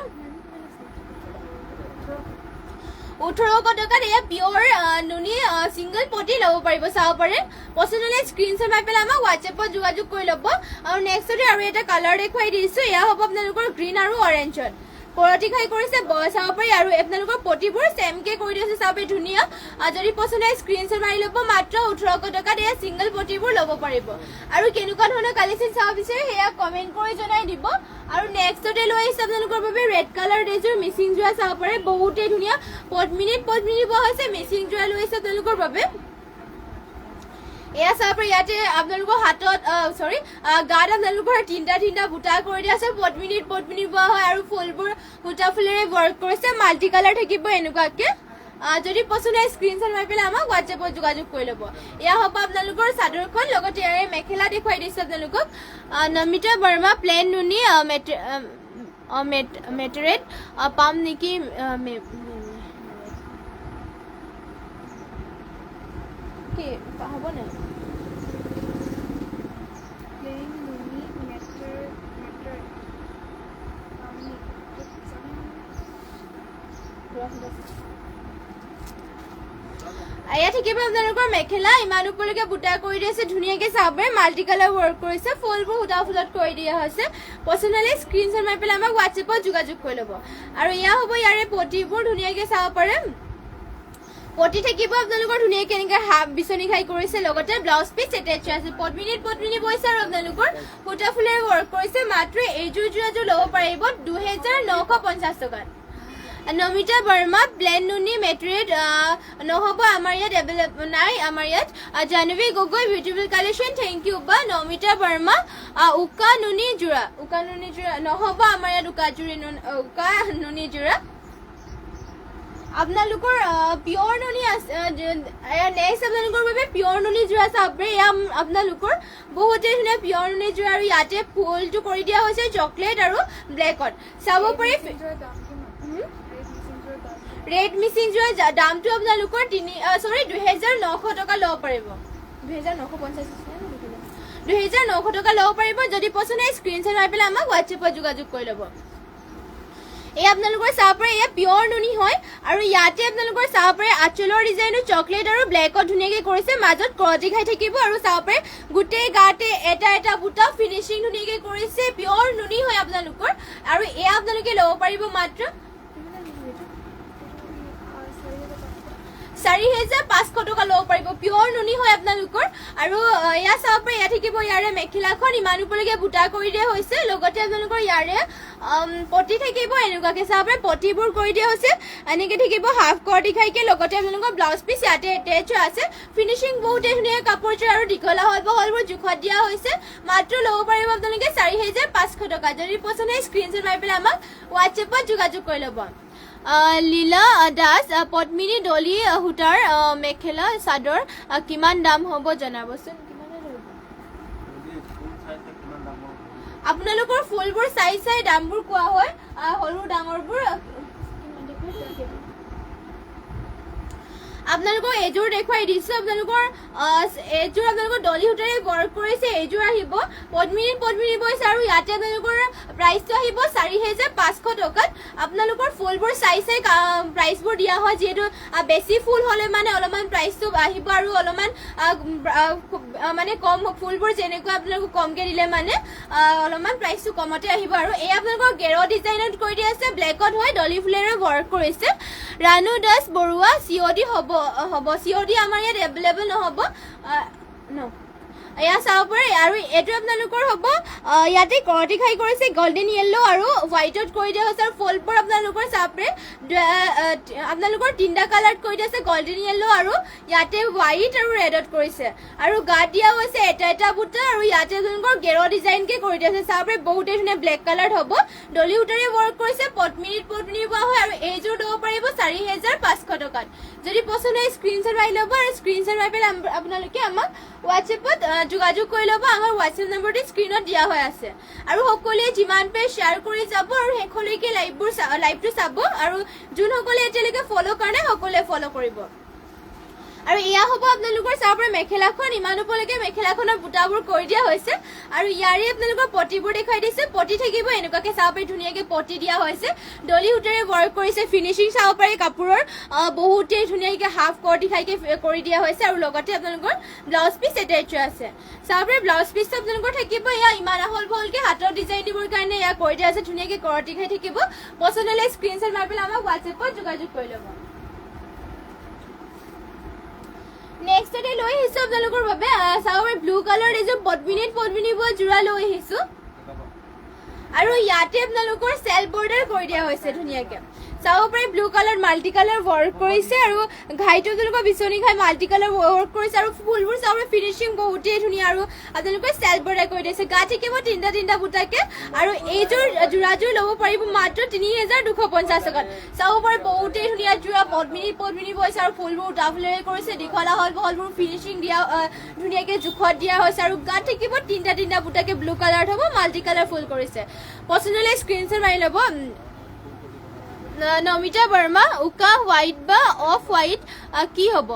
1800 টকাত এয়া পিয়ৰ নুনি ছিংগল পটি ল'ব পাৰিব চাব পাৰে পচন্দ হ'লে স্ক্ৰীনশ্বট মাৰি পেলাই আমাক হোৱাটছএপত যোগাযোগ কৰি ল'ব আৰু নেক্সটতে আৰু এটা কালাৰ দেখুৱাই দিছোঁ এয়া হ'ব আপোনালোকৰ গ্ৰীণ আৰু অৰেঞ্জত কৰতি খাই কৰিছে চাব পাৰি আৰু আপোনালোকৰ পটিবোৰ সেমকে কৰি দিছে চাব পাৰি ধুনীয়া যদি পছন্দ হয় স্ক্ৰীনশ্বট মাৰি ল'ব মাত্ৰ 1800 টকাত এয়া সিঙ্গেল পটিবোৰ ল'ব পাৰিব আৰু কেনেকুৱা ধৰণৰ কালেকশ্যন চাব বিচাৰে সেয়া কমেন্ট কৰি জনাই দিব আৰু নেক্সটতে লৈ আহিছে আপোনালোকৰ বাবে ৰেড কালাৰ ড্ৰেছৰ মিচিং যোৰা চাব পাৰে বহুতে ধুনীয়া পদ্মিনী পোৱা হৈছে মিচিং যোৰা লৈ আহিছে আপোনালোকৰ বাবে এয়া চাব পাৰে ইয়াতে আপোনালোকৰ হাতত সৰি গাত আপোনালোকৰ তিনটা বুটা কৰি দিয়া আছে পদ্মিনী পোৱা হয় আৰু ফুলবোৰ বুটা ফুলেৰে ৱৰ্ক কৰিছে মাল্টি কালাৰ থাকিব এনেকুৱাকে যদি পছন্দ হয় স্ক্ৰীনশ্বট মাৰি পেলাই আমাক হোৱাটছএপত যোগাযোগ কৰি ল'ব এয়া হ'ব আপোনালোকৰ চাদৰখন লগতে ইয়াৰে মেখেলা দেখুৱাই দিছে আপোনালোকক নমিতা বৰ্মা প্লেন নুনি মেটেৰিয়েল পাম নেকি কি হ'ব নাই এয়া থাকিব আপোনালোকৰ মেখেলা ইমান ওপৰলৈকে বুটা কৰি দিছে ধুনীয়াকে চাব মাল্টি কালাৰ ৱৰ্ক কৰিছে ফুলবোৰ সূতা ফুলত কৰি দিয়া হৈছে পছন্দ হ'লে স্ক্ৰীনশ্বট মাৰি পেলাই আমাক হোৱাটছএপত যোগাযোগ কৰি ল'ব আৰু এয়া হ'ব ইয়াৰে পটিবোৰ ধুনীয়াকে চাব পাৰে পটি থাকিব আপোনালোকৰ ধুনীয়াকে এনেকৈ হাফ বিচনী খাই কৰিছে লগতে ব্লাউজ পিচ এটেচ আছে পদ্মিনী বৈছে আৰু আপোনালোকৰ সূতা ফুলেৰে ৱৰ্ক কৰিছে মাত্ৰ এইযোৰ যোৰাযোৰ ল'ব পাৰিব 2950 টকাত নমিতা বৰ্মা প্লেন নুনি মেটেৰিয়েল নহ'ব আমাৰ ইয়াত এভেইলেবল নাই আমাৰ ইয়াত Jahnavi Gogoi beautiful collection thank you বা নমিতা বৰ্মা উকা নুনি যোৰা নহ'ব আমাৰ ইয়াত উকা নুনি যোৰা আপোনালোকৰ পিয়ৰ নুনি আছে নেক্সট আপোনালোকৰ বাবে পিয়ৰ নুনি যোৰা চাব এয়া আপোনালোকৰ বহুতে ধুনীয়া পিয়ৰ নুনি যোৰা আৰু ইয়াতে ফুলটো কৰি দিয়া হৈছে চকলেট আৰু ব্লেকত চাব পাৰি ৰেড মিচিং যোৰা দামটো আপোনালোকৰ 2900 টকা ল'ব পাৰিব 2950 টকা ল'ব পাৰিব যদি পছন্দ হয় স্ক্ৰীনশ্বট মাৰি পেলাই আমাক হোৱাটছএপত যোগাযোগ কৰি ল'ব এই আপোনালোকৰ চাব পাৰে এয়া পিয়ৰ নুনি হয় আৰু ইয়াতে আপোনালোকৰ চাব পাৰে আঁচলৰ ডিজাইনো চকলেট আৰু ব্লেকত ধুনীয়াকৈ কৰিছে মাজত কৰতি খাই থাকিব আৰু চাব পাৰে গোটেই গাতে এটা বুটা ফিনিচিং ধুনীয়াকৈ কৰিছে পিয়ৰ নুনি হয় আপোনালোকৰ আৰু এয়া আপোনালোকে ল'ব পাৰিব মাত্ৰ 4500 টকা ল'ব পাৰিব পিয়ৰ নুনি হয় আপোনালোকৰ আৰু এয়া চাব পাৰে এয়া থাকিব ইয়াৰে মেখেলাখন ইমান ওপৰলৈকে বুটা কৰি দিয়া হৈছে লগতে আপোনালোকৰ ইয়াৰে পটি থাকিব এনেকুৱাকে চাব পাৰে পটিবোৰ কৰি দিয়া হৈছে এনেকৈ থাকিব হাফ কৰতি খাইকে লগতে আপোনালোকৰ ব্লাউজ পিচ ইয়াতে এটেচ আছে ফিনিচিং বহুতে ধুনীয়া কাপোৰযোৰ আৰু দীঘলা হলবোৰ জোখত দিয়া হৈছে মাত্ৰ ল'ব পাৰিব আপোনালোকে 4500 টকা যদি পছন্দ হয় স্ক্ৰীনশ্বট মাৰি পেলাই আমাক হোৱাটছএপত যোগাযোগ কৰি ল'ব লীলা দাস পদ্মিনী ডলি সূতাৰ মেখেলা চাদৰ কিমান দাম হ'ব জনাবচোন আপোনালোকৰ ফুলবোৰ চাই দামবোৰ কোৱা হয় সৰু ডাঙৰবোৰ আপোনালোকক এইযোৰ দেখুৱাই দিছো আপোনালোকৰ এইযোৰ আপোনালোকৰ ডলি সূতাৰে ৱৰ্ক কৰিছে এইযোৰ আহিব পদ্মিনী বৈছে আৰু ইয়াতে আপোনালোকৰ প্ৰাইচটো আহিব 4500 টকাত আপোনালোকৰ ফুলবোৰ চাই প্ৰাইচবোৰ দিয়া হয় যিহেতু বেছি ফুল হ'লে মানে অলপমান প্ৰাইচটো আহিব আৰু অলপমান মানে কম ফুলবোৰ যেনেকুৱা আপোনালোকক কমকৈ দিলে মানে অলপমান প্ৰাইচটো কমতে আহিব আৰু এই আপোনালোকৰ গেৰ ডিজাইনত কৰি দিয়া আছে ব্লেকত হয় ডলি ফুলেৰে ৱৰ্ক কৰিছে ৰানু দাস বৰুৱা COD হ'ব COD আমাৰ ইয়াত এভেইলেবল নহ'ব এয়া চাব পাৰে আৰু এইটো আপোনালোকৰ হ'ব ইয়াতে কৰতি খাই কৰিছে গোল্ডেন য়েল্লো আৰু হোৱাইটত কৰি দিয়া হৈছে আৰু ফুলবোৰ আপোনালোকৰ চাব পাৰে আপোনালোকৰ তিনিটা কালাৰত কৰি দিয়া আছে গোল্ডেন য়েল্লো আৰু ইয়াতে হোৱাইট আৰু ৰেডত কৰিছে আৰু গাত দিয়া হৈছে এটা বুটা আৰু ইয়াতে আপোনালোকৰ গেৰ ডিজাইনকে কৰি দিয়া আছে চাব পাৰে বহুতে ধুনীয়া ব্লেক কালাৰত হ'ব ডলি সূতাৰে ৱৰ্ক কৰিছে পদ্মিনী পোৱা হয় আৰু এইযোৰ ল'ব পাৰিব 4500 টকাত যদি পছন্দ হয় স্ক্ৰীনশ্বট মাৰি ল'ব আৰু স্ক্ৰীনশ্বট মাৰি পেলাই আপোনালোকে আমাক হোৱাটছএপত যোগাযোগ কৰি ল'ব আমাৰ হোৱাটছএপ নম্বৰটো স্ক্ৰীনত দিয়া হৈ আছে আৰু সকলোৱে যিমান পাৰে শ্বেয়াৰ কৰি যাব আৰু শেষলৈকে লাইভটো চাব আৰু যোনসকলে এতিয়ালৈকে ফ'ল' কৰা নাই সকলোৱে ফ'ল' কৰিব আৰু এয়া হ'ব আপোনালোকৰ চাব পাৰে মেখেলাখন ইমান ওপৰলৈকে মেখেলাখনৰ বুটাবোৰ কৰি দিয়া হৈছে আৰু ইয়াৰে আপোনালোকৰ পটিবোৰ দেখাই দিছে পটি থাকিব এনেকুৱাকে চাব পাৰে ধুনীয়াকে পটি দিয়া হৈছে ডলি সূতাৰে ৱৰ্ক কৰিছে ফিনিচিং চাব পাৰে কাপোৰৰ বহুতেই ধুনীয়াকে হাফ কৰ্টি খাইকে কৰি দিয়া হৈছে আৰু লগতে আপোনালোকৰ ব্লাউজ পিচ এটাচ আছে চাব পাৰে ব্লাউজ পিচ আপোনালোকৰ থাকিব এয়া ইমান আহল বহলকে হাতৰ ডিজাইন দিবৰ কাৰণে এয়া কৰি দিয়া আছে ধুনীয়াকে কৰ্টি খাই থাকিব পছন্দ হ'লে স্ক্ৰীনশ্বট মাৰি পেলাই আমাক হোৱাটছএপত যোগাযোগ কৰি ল'ব নেক্সট ডে লৈ আহিছো আপোনালোকৰ বাবে চাব পাৰে ব্লু কালাৰ এযোৰ পদ্মিনী বোৱা জোৰা লৈ আহিছো আৰু ইয়াতে আপোনালোকৰ সেল বৰ্ডাৰ কৰি দিয়া হৈছে ধুনীয়াকে চাব পাৰে blue colour multi colour work কৰিছে আৰু ঘাইটো আপোনালোকৰ বিচনী ঘাই মাল্টি কালাৰ ৱৰ্ক কৰিছে আৰু ফুলবোৰ চাব পাৰে ফিনিচিং বহুতেই ধুনীয়া আৰু আপোনালোকৰ সেল বৰ্ডাৰ কৰি দিছে গা থাকিব তিনিটা বুটাকে আৰু এইযোৰ জোৰাযোৰ ল'ব পাৰিব মাত্ৰ ৩,২৫০ টকাত চাব পাৰে বহুতেই ধুনীয়া জোৰা পদ্মিনী বৈছে আৰু ফুলবোৰ উঠা ফুলেৰে কৰিছে দীঘল আহল বহলবোৰ ফিনিচিং দিয়া ধুনীয়াকে জোখত দিয়া হৈছে আৰু গাত থাকিব তিনিটা বুটাকে ব্লু কালাৰত হ'ব মাল্টি কালাৰ ফুল কৰিছে পছন্দ হ'লে স্ক্ৰীনশ্বট মাৰি ল'ব নমিতা বৰ্মা উকা হোৱাইট বা অফ হোৱাইট কি হ'ব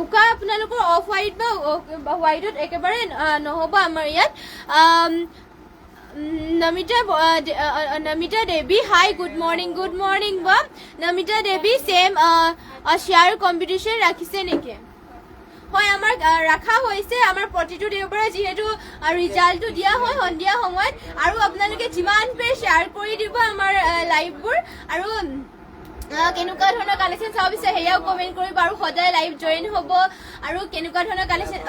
উকা আপোনালোকৰ অফ হোৱাইট বা হোৱাইটত একেবাৰে নহ'ব আমাৰ ইয়াত নমিতা দেৱী হাই গুড মৰ্ণিং বা নমিতা দেৱী ছেম শ্বেয়াৰ কম্পিটিশ্যন ৰাখিছে নেকি হয় আমাৰ ৰাখা হৈছে আমাৰ প্ৰতিটো দেওবাৰে যিহেতু ৰিজাল্টটো দিয়া হয় সন্ধিয়া সময়ত আৰু আপোনালোকে যিমান পাৰে শ্বেয়াৰ কৰি দিব আমাৰ লাইভবোৰ আৰু কেনেকুৱা ধৰণৰ কালেকশ্যন চাব বিচাৰে সেয়াও কমেণ্ট কৰিব আৰু সদায় লাইভ জইন হ'ব আৰু কেনেকুৱা ধৰণৰ কালেকশ্যন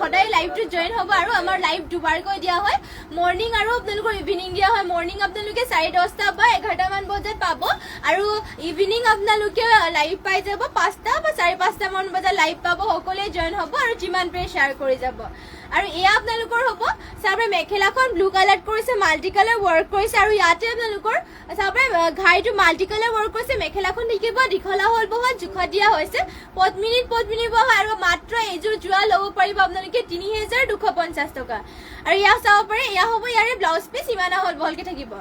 সদায় লাইভটো জইন হ'ব আৰু আমাৰ লাইভ দুবাৰকৈ দিয়া হয় মৰ্ণিং আৰু আপোনালোকৰ ইভিনিং দিয়া হয় মৰ্ণিং আপোনালোকে 10:30 বা 11মান বজাত পাব আৰু ইভিনিং আপোনালোকে লাইভ পাই যাব 5টা বা 5:30 মান বজাত লাইভ পাব সকলোৱে জইন হ'ব আৰু যিমান পাৰে শ্বেয়াৰ কৰি যাব আৰু এয়া আপোনালোকৰ হ'ব চাবৰে মেখেলাখন ব্লু কালাৰ কৰিছে মাল্টি কালাৰ ৱৰ্ক কৰিছে আৰু ইয়াতে আপোনালোকৰ চাবৰে ঘাইটো মাল্টি কালাৰ ৱৰ্ক কৰিছে মেখেলাখন দেখিব দীঘলা হ'ল বহুত জোখত দিয়া হৈছে পদ্মিনী বোৱা আৰু মাত্ৰ এইযোৰ জোৰা ল'ব পাৰিব আপোনালোকে ৩,২৫০ টকা আৰু ইয়াক চাব পাৰে এয়া হ'ব ইয়াৰে ব্লাউজ পিচ ইমান হ'ল বহলকে থাকিব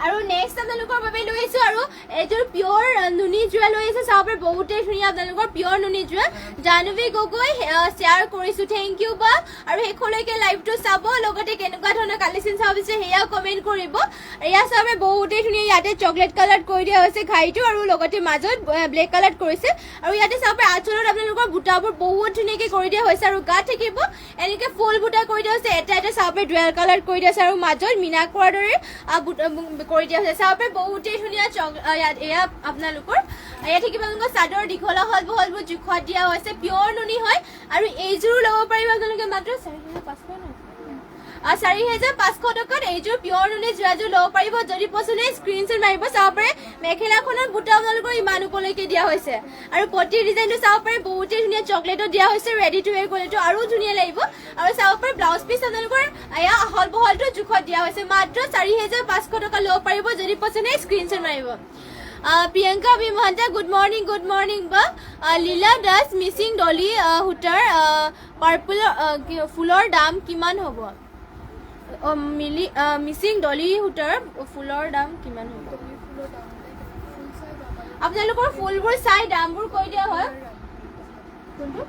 আৰু নেক্সট আপোনালোকৰ বাবে লৈ আহিছো আৰু এইযোৰ পিয়ৰ নুনি জোৰা লৈ আহিছো চাব পাৰে বহুতেই ধুনীয়া আপোনালোকৰ পিয়ৰ নুনি জোৰা জাহ্নৱী গগৈ শ্বেয়াৰ কৰিছো থেংক ইউ বা আৰু শেষলৈকে লাইভটো চাব লগতে কেনেকুৱা ধৰণৰ কালেকশ্যন চাব বিচাৰে সেয়াও কমেণ্ট কৰিব এয়া চাব পাৰে বহুতেই ধুনীয়া ইয়াতে চকলেট কালাৰ কৰি দিয়া হৈছে ঘাইটো আৰু লগতে মাজত ব্লেক কালাৰ কৰিছে আৰু ইয়াতে চাব পাৰে আঁচলত আপোনালোকৰ বুটাবোৰ বহুত ধুনীয়াকৈ কৰি দিয়া হৈছে আৰু গাত থাকিব এনেকৈ ফুল বুটা কৰি দিয়া হৈছে এটা চাব পাৰে ডুৱেল কালাৰ কৰি দিয়া হৈছে আৰু মাজত মিনা কৰাৰ দৰে কৰি দিয়া হৈছে চাব পাৰে বহুতেই ধুনীয়া এয়া আপোনালোকৰ এয়া থাকিব আপোনালোকৰ চাদৰ দীঘলা হ'ল বহলবোৰ জোখত দিয়া হৈছে পিয়ৰ নুনি হয় আৰু এইযোৰো ল'ব পাৰিব আপোনালোকে মাত্ৰ 4,500 টকাত এইযোৰ পিয়ৰ নুনি জোৰাযোৰ ল'ব পাৰিব যদি পচন্দ হয় স্ক্ৰীনশ্বট মাৰিব চাব পাৰে মেখেলাখনৰ বুটা আপোনালোকৰ ইমান ওপৰলৈকে দিয়া হৈছে আৰু পটিৰ ডিজাইনটো চাব পাৰে বহুতেই ধুনীয়া চকলেটত দিয়া হৈছে ৰেডি টু ৱেৰ কৰিলেতো আৰু ধুনীয়া লাগিব আৰু চাব পাৰে ব্লাউজ পিচ আপোনালোকৰ এয়া আহল বহলটো জোখত দিয়া হৈছে মাত্ৰ 4,500 টকা ল'ব পাৰিব যদি পচন্দ হয় স্ক্ৰীনশ্বট মাৰিব প্ৰিয়ংকা বিমহন্তা গুড মৰ্ণিং বা লীলা দাস মিচিং ডলি সূতাৰ পাৰ্পল ফুলৰ দাম কিমান হ'ব মিচিং ডলি সূতাৰ ফুলৰ দাম কিমান হ'ব আপোনালোকৰ ফুলবোৰ চাই দামবোৰ কৈ দিয়া হয় কোনটো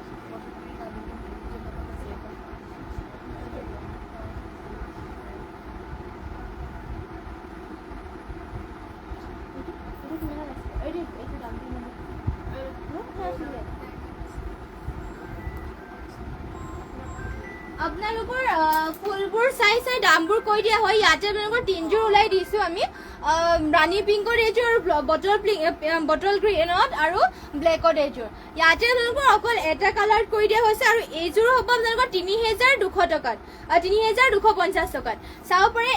আপোনালোকৰ ফুলবোৰ চাই দামবোৰ কৈ দিয়া হয় ইয়াতে আপোনালোকৰ 3যোৰ ওলাই দিছো আমি ৰাণী পিংকৰ এযোৰ আৰু বটল গ্ৰীণত আৰু ব্লেকত এযোৰ ইয়াতে আপোনালোকৰ অকল এটা কালাৰ কৰি দিয়া হৈছে আৰু এইযোৰ হ'ব আপোনালোকৰ ৩,২০০ টকাত ৩,২৫০ টকাত চাব পাৰে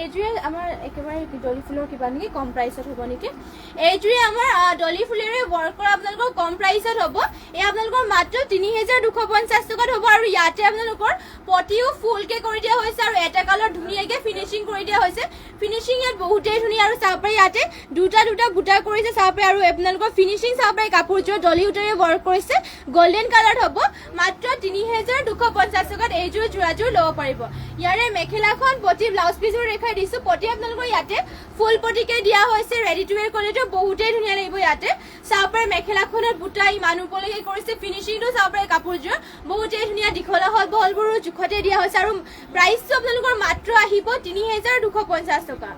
এইযোৰে আমাৰ একেবাৰে ডলি ফুলৰ কিবা নেকি কম প্ৰাইচত হ'ব নেকি এইযোৰে আমাৰ ডলি ফুলেৰে ৱৰ্ক কৰা আপোনালোকৰ কম প্ৰাইচত হ'ব এই আপোনালোকৰ মাত্ৰ ৩,২৫০ টকাত হ'ব আৰু ইয়াতে আপোনালোকৰ পটিও ফুলকে কৰি দিয়া হৈছে আৰু এটা কালাৰ ধুনীয়াকৈ ফিনিচিং কৰি দিয়া হৈছে ফিনিচিং ইয়াত বহুতেই ধুনীয়া আৰু চাব পাৰি ইয়াতে দুটা বুটা কৰিছে চাব পাৰি আৰু আপোনালোকৰ ফিনিশিং চাব পাৰি কাপোৰযোৰ ডলি উটাৰে ৱৰ্ক কৰিছে গোল্ডেন কালাৰ হ'ব মাত্ৰ ৩২৫০ টকাত এইযোৰ যোৰাযোৰ ল'ব পাৰিব ইয়াৰে মেখেলাখন পটি ব্লাউজ পিছবোৰ দেখাই দিছো পটি আপোনালোকৰ ইয়াতে ফুল পটিকে দিয়া হৈছে ৰেডি টু ৱেৰ কৰিলেতো বহুতেই ধুনীয়া লাগিব ইয়াতে চাব পাৰি মেখেলাখনত বুটা ইমান ওপৰলৈকে কৰিছে ফিনিশিংটো চাব পাৰি কাপোৰযোৰ বহুতেই ধুনীয়া দীঘলা হল বহলবোৰো জোখতে দিয়া হৈছে আৰু প্ৰাইচটো আপোনালোকৰ মাত্ৰ আহিব ৩২৫০ টকা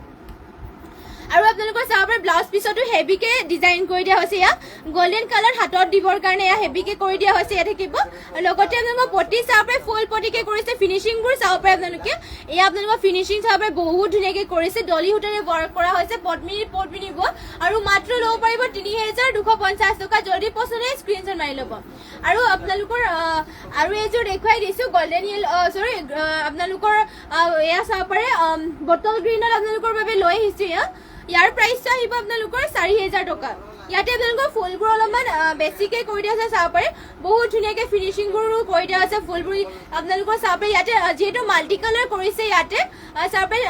আৰু আপোনালোকৰ চাব পাৰি ব্লাউজ পিছতো হেভিকে ডিজাইন কৰি দিয়া হৈছে ইয়া গোল্ডেন কালাৰ হাতত দিবৰ কাৰণে ইয়া হেভিকে কৰি দিয়া হৈছে ইয়া থাকিব লগতে আপোনালোকৰ পটি চাব পাৰি ফুল পটিকে কৰিছে ফিনিশিংবোৰ চাব পাৰি আপোনালোকে ইয়া আপোনালোকৰ ফিনিশিং চাব পাৰি বহুত ধুনীয়াকে কৰিছে ডলি হুটাৰে ৱৰ্ক কৰা হৈছে পদ্মিনী ব আৰু মাত্ৰ ল'ব পাৰিব ৩২৫০ টকা যদি পছন্দ হয় স্ক্ৰীনশ্বট মাৰি ল'ব আৰু আপোনালোকৰ আৰু এযোৰ দেখুৱাই দিছো গোল্ডেন সৰি আপোনালোকৰ এয়া চাব পাৰি বটল গ্ৰীণত আপোনালোকৰ বাবে লৈ আহিছো ইয়াৰ প্ৰাইচটো আহিব আপোনালোকৰ ৪০০০ টকা ইয়াতে আপোনালোকৰ ফুলবোৰ অলপমান বেছিকে কৰি দিয়া আছে চাব পাৰি বহুত ধুনীয়াকে ফিনিশিংবোৰো কৰি দিয়া আছে ফুলবোৰ আপোনালোকৰ চাব পাৰি ইয়াতে যিহেতু মাল্টি কালাৰ কৰিছে ইয়াতে চাব পাৰি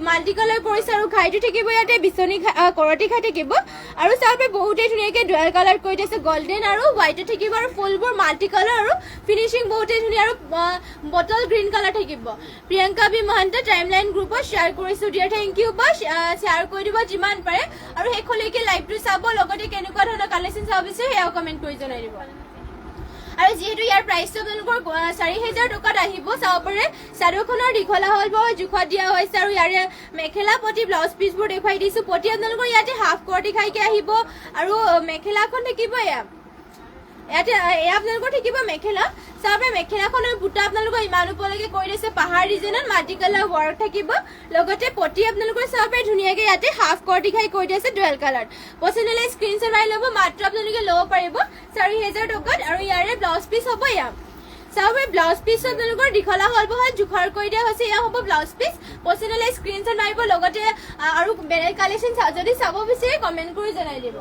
মাল্টি কালাৰ কৰিছে আৰু ঘাইটো থাকিব ইয়াতে বিচনী কৰতি ঘাই থাকিব আৰু চাব পাৰি বহুতেই ধুনীয়াকে ডুৱেল কালাৰ কৰি দিছে গোল্ডেন আৰু হোৱাইটো থাকিব আৰু ফুলবোৰ মাল্টি কালাৰ আৰু ফিনিশিং বহুতেই ধুনীয়া আৰু বটল গ্ৰীণ কালাৰ থাকিব প্ৰিয়ংকা বি মহন্ত টাইমলাইন গ্ৰুপত শ্বেয়াৰ কৰিছো ডিয়াৰ থেংক ইউ বা শ্বেয়াৰ কৰি দিব যিমান পাৰে আৰু শেষলৈকে লাইভটো চাব লগতে কেনেকুৱা ধৰণৰ কালেকশ্যন চাব বিচাৰে সেয়াও কমেণ্ট কৰি জনাই দিব আৰু যেহেতু ইয়াৰ প্ৰাইচটো আপোনালোকৰ ৪০০০ টকাত আহিব চাব পাৰে চাদৰখনৰ দীঘলা হল বৰ জোখত দিয়া হৈছে আৰু ইয়াৰে মেখেলা পটি ব্লাউজ পিছবোৰ দেখুৱাই দিছো পটি আপোনালোকৰ ইয়াতে হাফ কৰ্টি খাইকে আহিব আৰু মেখেলাখন থাকিব ইয়াতে এয়া আপোনালোকৰ থাকিব মেখেলা চাব মেখেলাখনৰ বুটা আপোনালোকৰ ইমান ওপৰলৈকে কৰি দিছে পাহাৰ ডিজাইনত মাল্টি কালাৰ ৱৰ্ক থাকিব লগতে পটি আপোনালোকৰ চাব ধুনীয়াকে ইয়াতে হাফ কৰ্টি খাই কৰি দিছে ডুৱেল কালাৰ পছন্দ হ'লে স্ক্ৰীনশ্বট মাৰি ল'ব মাত্ৰ আপোনালোকে ল'ব পাৰিব ৪০০০ টকাত আৰু ইয়াৰে ব্লাউজ পিছ হ'ব ইয়াত চাব ব্লাউজ পিছ আপোনালোকৰ দীঘলা হল বহল জোখৰ কৰি দিয়া হৈছে এয়া হ'ব ব্লাউজ পিছ পছন্দ হ'লে স্ক্ৰীনশ্বট মাৰিব লগতে আৰু বেলেগ কালেকশ্যন যদি চাব বিচাৰে কমেণ্ট কৰি জনাই দিব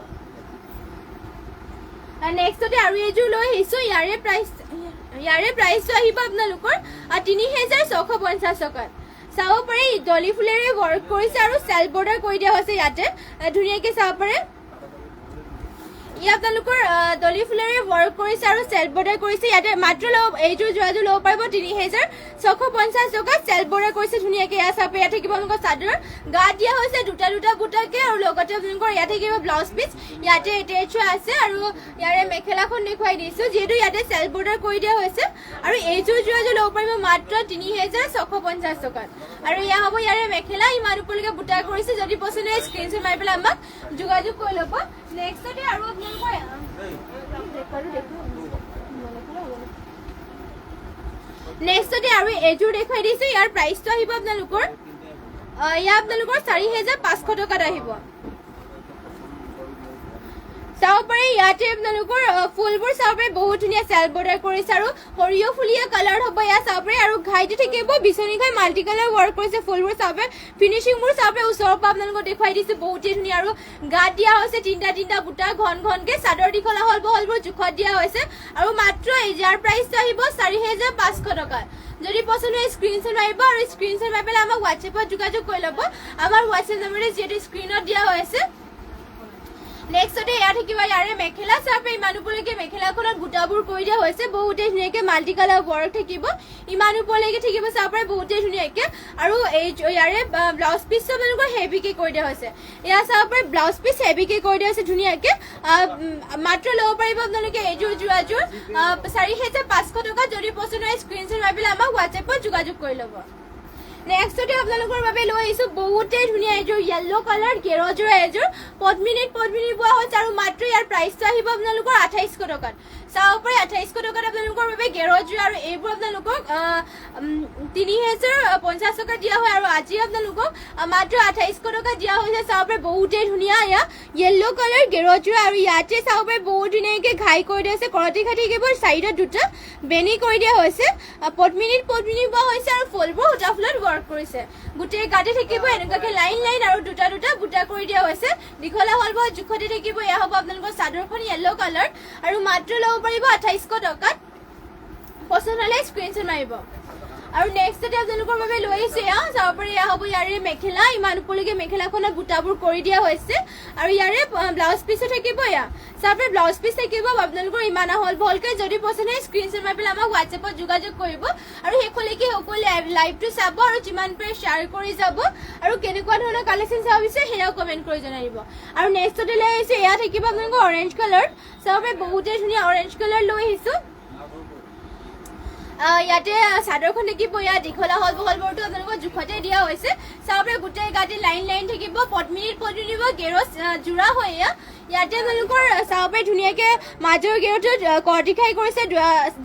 নেক্সটতে আৰু এযোৰ লৈ আহিছো ইয়াৰে প্ৰাইচটো আহিব আপোনালোকৰ ৩৬৫০ টকাত চাব পাৰি ডলি ফুলেৰে ৱৰ্ক কৰিছে আৰু চেল্ফ বৰ্ডাৰ কৰি দিয়া হৈছে ইয়াতে ধুনীয়াকে চাব পাৰে ইয়া আপোনালোকৰ ডলি ফুলেৰে ৱৰ্ক কৰিছে আৰু চেল্ফ বৰ্ডাৰ কৰিছে ইয়াতে মাত্ৰ এইযোৰ যোৰাযোৰ ল'ব পাৰিব ৩৬৫০ টকাত চেল্ফ বৰ্ডাৰ কৰিছে ধুনীয়াকে ইয়া চাব ইয়াত থাকিব আপোনালোকৰ চাদৰ গাত দিয়া হৈছে দুটা বুটাকে আৰু লগতে আপোনালোকৰ ইয়াত থাকিব ব্লাউজ পিছ ইয়াতে এটেচ আছে আৰু ইয়াৰে মেখেলাখন দেখুৱাই দিছো যিহেতু ইয়াতে চেল্ফ বৰ্ডাৰ কৰি দিয়া হৈছে আৰু এইযোৰ যোৰাযোৰ ল'ব পাৰিব মাত্ৰ ৩৬৫০ টকাত আৰু ইয়া হ'ব ইয়াৰে মেখেলা ইমান ওপৰলৈকে বুটা কৰিছে যদি পছন্দ হয় স্ক্ৰীনশ্বট মাৰি পেলাই আমাক যোগাযোগ কৰি ল'ব নেক্সটতে আৰু নেক্সটতে আৰু এযোৰ দেখুৱাই দিছো ইয়াৰ প্ৰাইচটো আহিব আপোনালোকৰ ৪৫০০ টকাত আহিব চাব পাৰি ইয়াতে আপোনালোকৰ ফুলবোৰ চাব পাৰি বহুত ধুনীয়া চেল্ফ বৰ্ডাৰ কৰিছে আৰু সৰিয়হ ফুলীয়া কালাৰ হ'ব ইয়াত চাব পাৰি আৰু ঘাইটো থাকিব বিচনী ঘাই মাল্টি কালাৰ ৱৰ্ক কৰিছে ফুলবোৰ চাব পাৰি ফিনিচিংবোৰ চাব পাৰি ওচৰৰ পৰা আপোনালোকক দেখুৱাই দিছো বহুতেই ধুনীয়া আৰু গাত দিয়া হৈছে তিনিটা বুটা ঘনকে চাদৰ দীঘলা হল বহলবোৰ জোখত দিয়া হৈছে আৰু মাত্ৰ ইয়াৰ প্ৰাইচটো আহিব ৪৫০০ টকা যদি পছন্দ হয় স্ক্ৰীনশ্বট মাৰিব আৰু স্ক্ৰীনশ্বট মাৰি পেলাই আমাক হোৱাটছএপত যোগাযোগ কৰি ল'ব আমাৰ হোৱাটছএপ নম্বৰটো যিহেতু স্ক্ৰীনত দিয়া হৈ আছে নেক্সটতে এয়া থাকিব ইয়াৰে মেখেলা চাব ইমান ওপৰলৈকে মেখেলাখনত বুটাবোৰ কৰি দিয়া হৈছে বহুতেই ধুনীয়াকে মাল্টি কালাৰ ৱৰ্ক থাকিব ইমান ওপৰলৈকে থাকিব চাব পাৰে বহুতেই ধুনীয়াকে আৰু এই ইয়াৰে ব্লাউজ পিছটো আপোনালোকৰ হেভিকে কৰি দিয়া হৈছে এয়া চাব পাৰে ব্লাউজ পিছ হেভিকে কৰি দিয়া হৈছে ধুনীয়াকে মাত্ৰ ল'ব পাৰিব আপোনালোকে এইযোৰ যোৰাযোৰ ৪৫০০ টকা যদি পছন্দ হয় স্ক্ৰীনশ্বট মাৰি পেলাই আমাক হোৱাটছএপত যোগাযোগ কৰি ল'ব নেক্সটতে আপোনালোকৰ বাবে লৈ আহিছো বহুতেই ধুনীয়া এযোৰ য়েল্লো কালাৰ গেৰজোৰা এযোৰ পদ্মিনীত পোৱা হৈছে আৰু মাত্ৰ ইয়াৰ প্ৰাইচটো আহিব আপোনালোকৰ ২৮০০ টকাত চাব পাৰে ২৮০০ টকাত আপোনালোকৰ বাবে গেৰজোৰা আৰু এইবোৰ আপোনালোকক ৩০৫০ টকা দিয়া হয় আৰু আজি আপোনালোকক মাত্ৰ ২৮০০ টকা দিয়া হৈছে চাব পাৰে বহুতেই ধুনীয়া এয়া য়েল্লো কালাৰ গেৰজোৰা আৰু ইয়াতে চাব পাৰে বহুত ধুনীয়াকে ঘাই কৰি দিয়া হৈছে কৰতি ঘাই থাকিব চাইডত দুটা বেনি কৰি দিয়া হৈছে পদ্মিনীত পোৱা হৈছে আৰু ফুলবোৰ সূতা ফুলত ৱৰ্ক কৰিছে গোটেই গাতে থাকিব এনেকুৱাকে লাইন আৰু দুটা বুটা কৰি দিয়া হৈছে দীঘলা হল বৰ জোখতে থাকিব এয়া হ'ব আপোনালোকৰ চাদৰখন য়েল্লো কালাৰ আৰু মাত্ৰ ল'ব পাৰিব ২৮০০ টকাত পছন্দ হ'লে স্ক্ৰীনশ্বট মাৰিব আৰু নেক্সটতে আপোনালোকৰ বাবে লৈ আহিছো এয়া চাব পাৰি এয়া হ'ব ইয়াৰে মেখেলা ইমান ওপৰলৈকে মেখেলাখনত বুটাবোৰ কৰি দিয়া হৈছে আৰু ইয়াৰে ব্লাউজ পিছো থাকিব এয়া চাব পাৰি ব্লাউজ পিচ থাকিব আপোনালোকৰ ইমান আহল বহলকৈ যদি পচন্দ হয় স্ক্ৰীনশ্বট মাৰি পেলাই আমাক হোৱাটছএপত যোগাযোগ কৰিব আৰু শেষলৈকে সকলোৱে লাইভটো চাব আৰু যিমান পাৰে শ্বেয়াৰ কৰি যাব আৰু কেনেকুৱা ধৰণৰ কালেকশ্যন চাব বিচাৰে সেয়াও কমেণ্ট কৰি জনাই দিব আৰু নেক্সটতে লৈ আহিছো এয়া থাকিব আপোনালোকৰ অৰেঞ্জ কালাৰ চাব পাৰি বহুতেই ধুনীয়া অৰেঞ্জ কালাৰ লৈ আহিছো ইয়াতে চাদৰখন থাকিব ইয়াত দীঘল আহল বহলবোৰটো আপোনালোকৰ জোখতে দিয়া হৈছে চাব পাৰি গোটেই গাতে লাইন লাইন থাকিব পদ্মিনীত গেৰচ জোৰা হয় ইয়াতে আপোনালোকৰ চাব পাৰি ধুনীয়াকৈ মাজৰ গেৰটোত কৰ্টিখাই কৰিছে